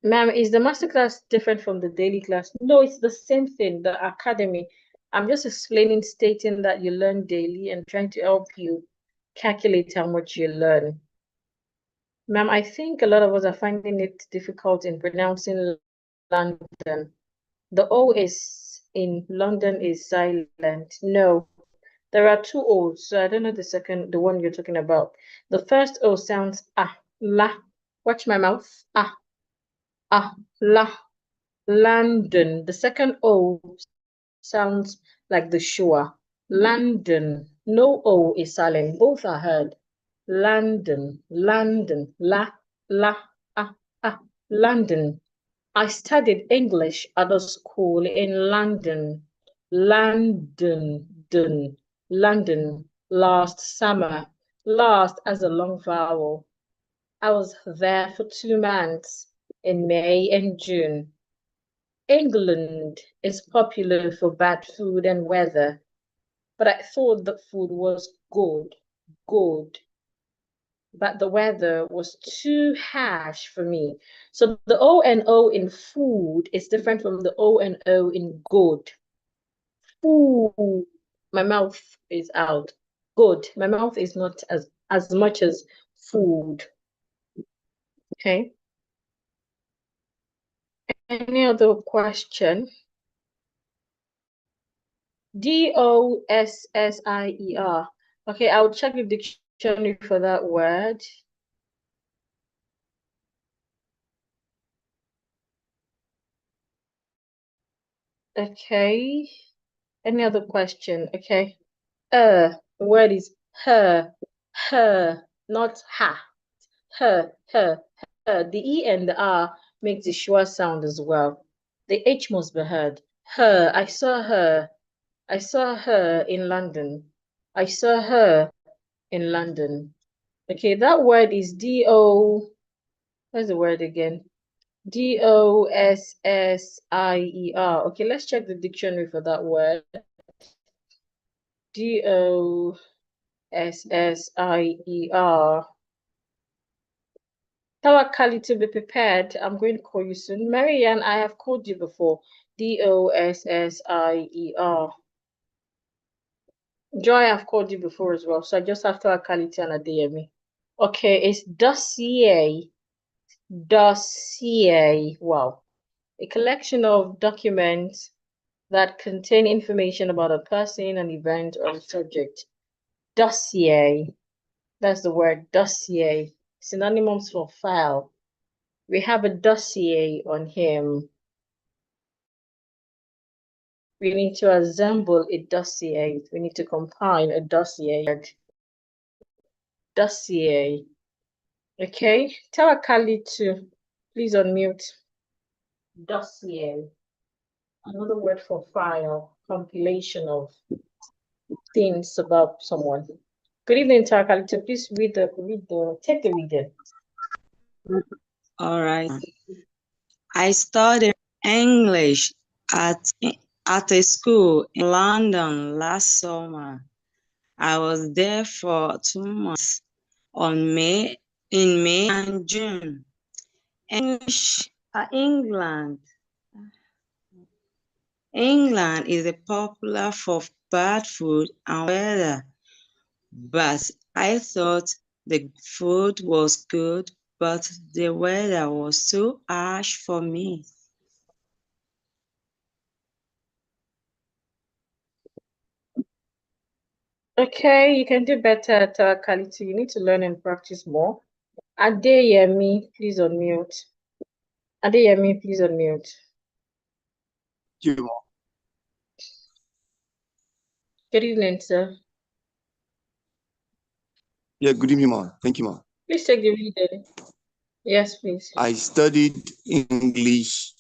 Speaker 1: Ma'am, is the masterclass different from the daily class? No, it's the same thing, the academy. I'm just explaining, stating that you learn daily and trying to help you calculate how much you learn. Ma'am, I think a lot of us are finding it difficult in pronouncing London. The O is in London is silent. No, there are two O's, so I don't know the one you're talking about. The first O sounds la. Watch my mouth. La. London. The second O sounds like the shore. London. No O is silent. Both are heard. London. London. London. I studied English at a school in London. London. Last summer. Last as a long vowel. I was there for 2 months in May and June. England is popular for bad food and weather, but I thought the food was good. But the weather was too harsh for me. So the O and O in food is different from the O and O in good. Food. My mouth is out. Good. My mouth is not as much as food. Okay. Any other question? Dossier. Okay, I'll check the dictionary for that word. Okay. Any other question? Okay. The word is her, not ha. Her. The E and the R makes the schwa sound as well. The H must be heard. Her. I saw her in London. I saw her in London. Okay, that word is D-O. Where's the word again? Dossier. Okay, let's check the dictionary for that word. Dossier. Tawakali, to be prepared. I'm going to call you soon. Marianne, I have called you before. Dossier. Joy, I've called you before as well. So I just have Tawakali and Adeyemi. Okay, it's dossier. Wow. A collection of documents that contain information about a person, an event, or a subject. Dossier. That's the word, dossier. Synonyms for file. We have a dossier on him. We need to assemble a dossier. We need to compile a dossier. Dossier. Okay, tell Akali to please unmute. Dossier. Another word for file, compilation of things about someone. Good evening, Takali. Please take the reading.
Speaker 20: All right. I studied English at a school in London last summer. I was there for 2 months in May and June. England is popular for bad food and weather, but I thought the food was good, but the weather was too harsh for me.
Speaker 1: Okay, you can do better, Takali. You need to learn and practice more. Adeyemi, please unmute. Adeyemi, please unmute. Good evening, sir.
Speaker 21: Yeah, good evening, ma. Thank you, ma.
Speaker 1: Please take the reading. Yes, please.
Speaker 21: I studied English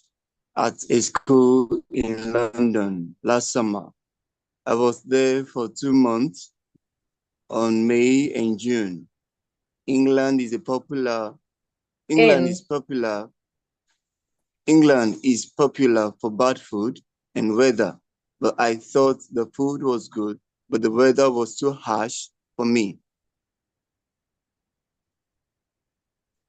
Speaker 21: at a school in London last summer. I was there for 2 months on May and June. England is popular for bad food and weather, but I thought the food was good, but the weather was too harsh for me.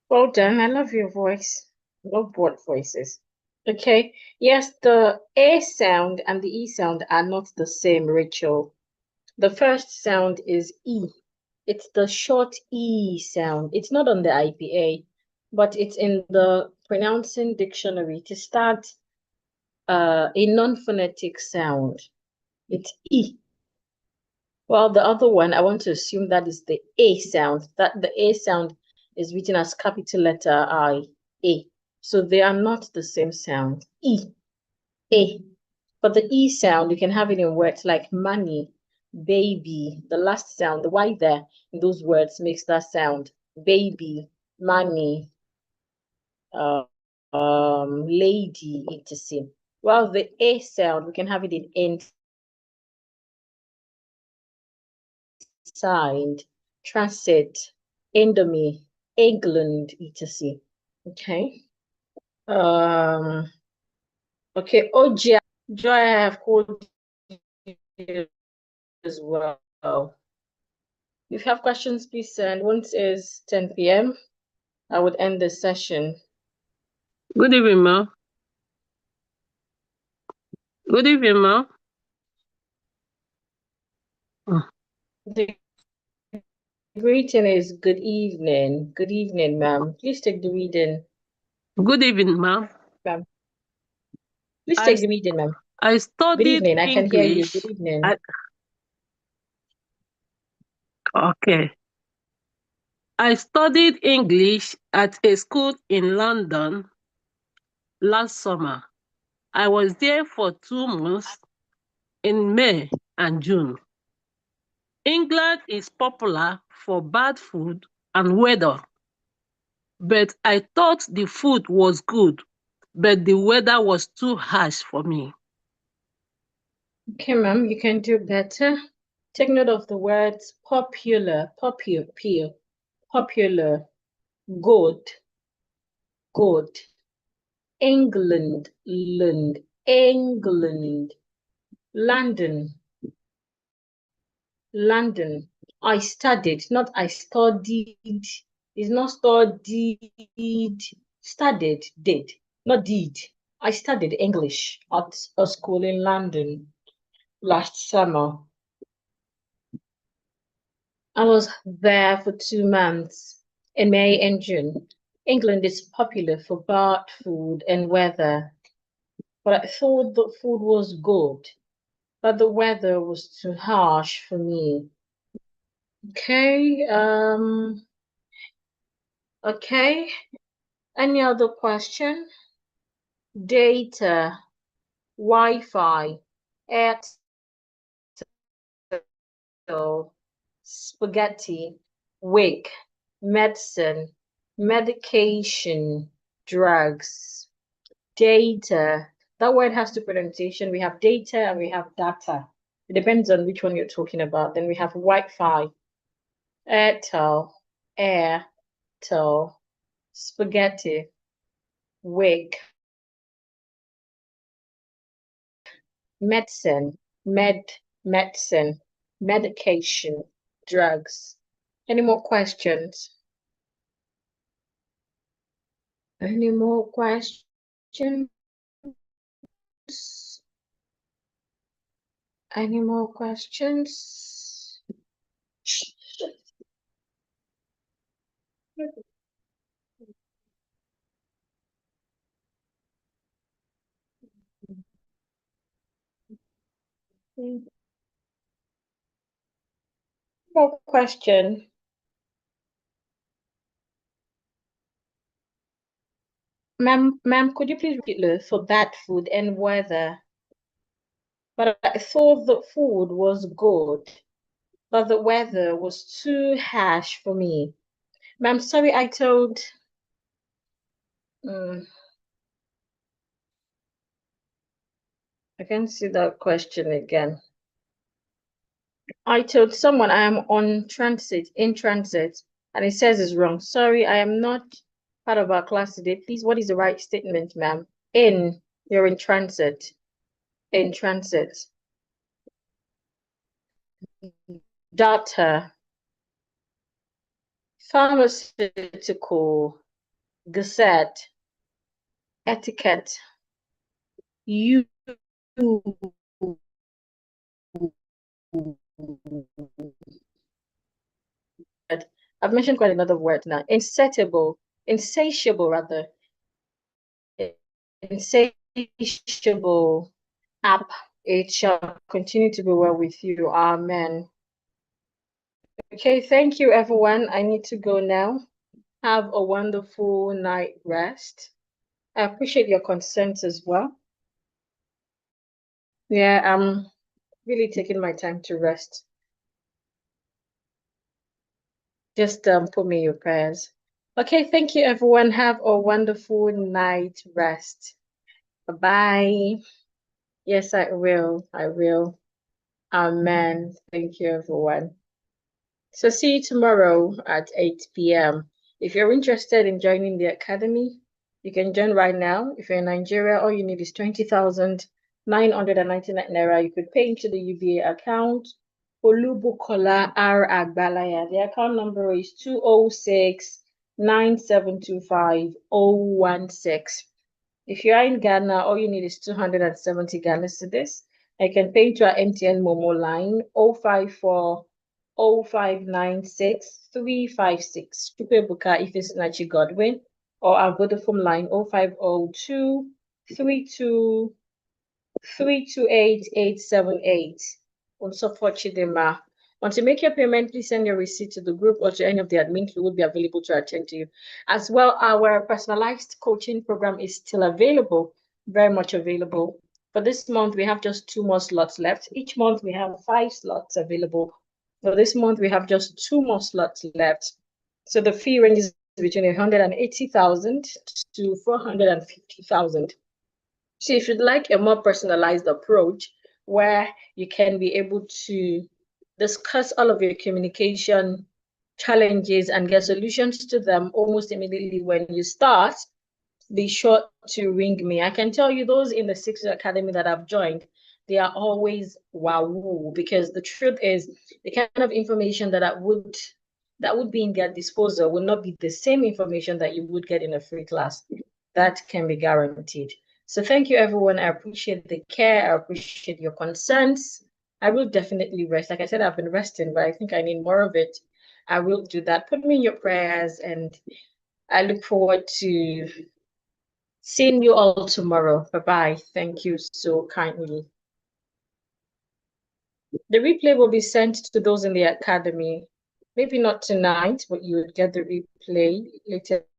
Speaker 1: Well done. I love your voice. No board voices. Okay. Yes, the A sound and the E sound are not the same, Rachel. The first sound is E. It's the short E sound. It's not on the IPA, but it's in the pronouncing dictionary to start a non-phonetic sound. It's E. Well, the other one, I want to assume that is the A sound. That the A sound is written as capital letter I, A. So they are not the same sound. E, A. But the E sound, you can have it in words like money, baby. The last sound, the Y there in those words makes that sound. Baby, money, lady, etc. Well, the A sound, we can have it in inside, transit, Indomie, England, etc. Okay. Okay, oh Joy, I have called you as well. If you have questions, please send. Once it's 10 p.m., I would end the session.
Speaker 7: Good evening, ma. Good evening, ma.
Speaker 1: The greeting is good evening. Good evening, ma'am. Please take the reading.
Speaker 7: Good evening, ma'am.
Speaker 1: Ma'am. Please take the reading, ma'am.
Speaker 7: I studied
Speaker 1: Good evening. I can hear you.
Speaker 7: English.
Speaker 1: Good evening.
Speaker 7: Okay. I studied English at a school in London last summer. I was there for 2 months in May and June. England is popular for bad food and weather, but I thought the food was good, but the weather was too harsh for me.
Speaker 1: Okay, ma'am, you can do better. Take note of the words popular, popular, good, good, England, England, London, London. I studied, not I studied. It's not studied, studied, did, not did. I studied English at a school in London last summer. I was there for 2 months in May and June. England is popular for bad food and weather, but I thought the food was good, but the weather was too harsh for me. Okay, okay. Any other question? Data, Wi-Fi, Airtel, spaghetti, wig, medicine, medication, drugs, data. That word has two pronunciation. We have data and we have data. It depends on which one you're talking about. Then we have Wi-Fi, Airtel, Airtel, spaghetti, wig, medicine, medicine, medication, drugs. Any more questions? Any more questions? Any more questions? More question. Ma'am, could you please repeat for that food and weather? But I thought the food was good, but the weather was too harsh for me. Ma'am, sorry, I told. I can see that question again. I told someone I am on transit, in transit, and it says it's wrong. Sorry, I am not part of our class today. Please, what is the right statement, ma'am? You're in transit. In transit. Data, pharmaceutical, gazette, etiquette. You. I've mentioned quite a lot of words now. Insatiable rather. Insatiable app. It shall continue to be well with you. Amen. Okay, thank you, everyone. I need to go now. Have a wonderful night rest. I appreciate your consent as well. Yeah, I'm really taking my time to rest. Just put me in your prayers. Okay, thank you, everyone. Have a wonderful night rest. Bye-bye. Yes, I will. I will. Amen. Thank you, everyone. So see you tomorrow at 8 p.m. If you're interested in joining the academy, you can join right now. If you're in Nigeria, all you need is 20,999 naira. You could pay into the UBA account. Olubukola R. Agbalaya. The account number is 206-9725-016. If you are in Ghana, all you need is 270 Ghana cedis. I can pay to our MTN Momo line 054 0596 356. Chukwuebuka Ifesinachi Godwin, or our Vodafone line 0502 32 328 878. Support Chidema. Once you make your payment, please send your receipt to the group or to any of the admins who will be available to attend to you. As well, our personalized coaching program is still available, very much available. For this month, we have just 2 more slots left. Each month, we have 5 slots available. For this month, we have just 2 more slots left. So the fee ranges between 180,000 to 450,000. So if you'd like a more personalized approach where you can be able to discuss all of your communication challenges and get solutions to them almost immediately when you start, be sure to ring me. I can tell you those in the 6 Academy that I've joined, they are always wow, because the truth is the kind of information that would be in their disposal will not be the same information that you would get in a free class. That can be guaranteed. So thank you, everyone. I appreciate the care. I appreciate your concerns. I will definitely rest. Like I said, I've been resting, but I think I need more of it. I will do that. Put me in your prayers, and I look forward to seeing you all tomorrow. Bye-bye. Thank you so kindly. The replay will be sent to those in the academy. Maybe not tonight, but you would get the replay later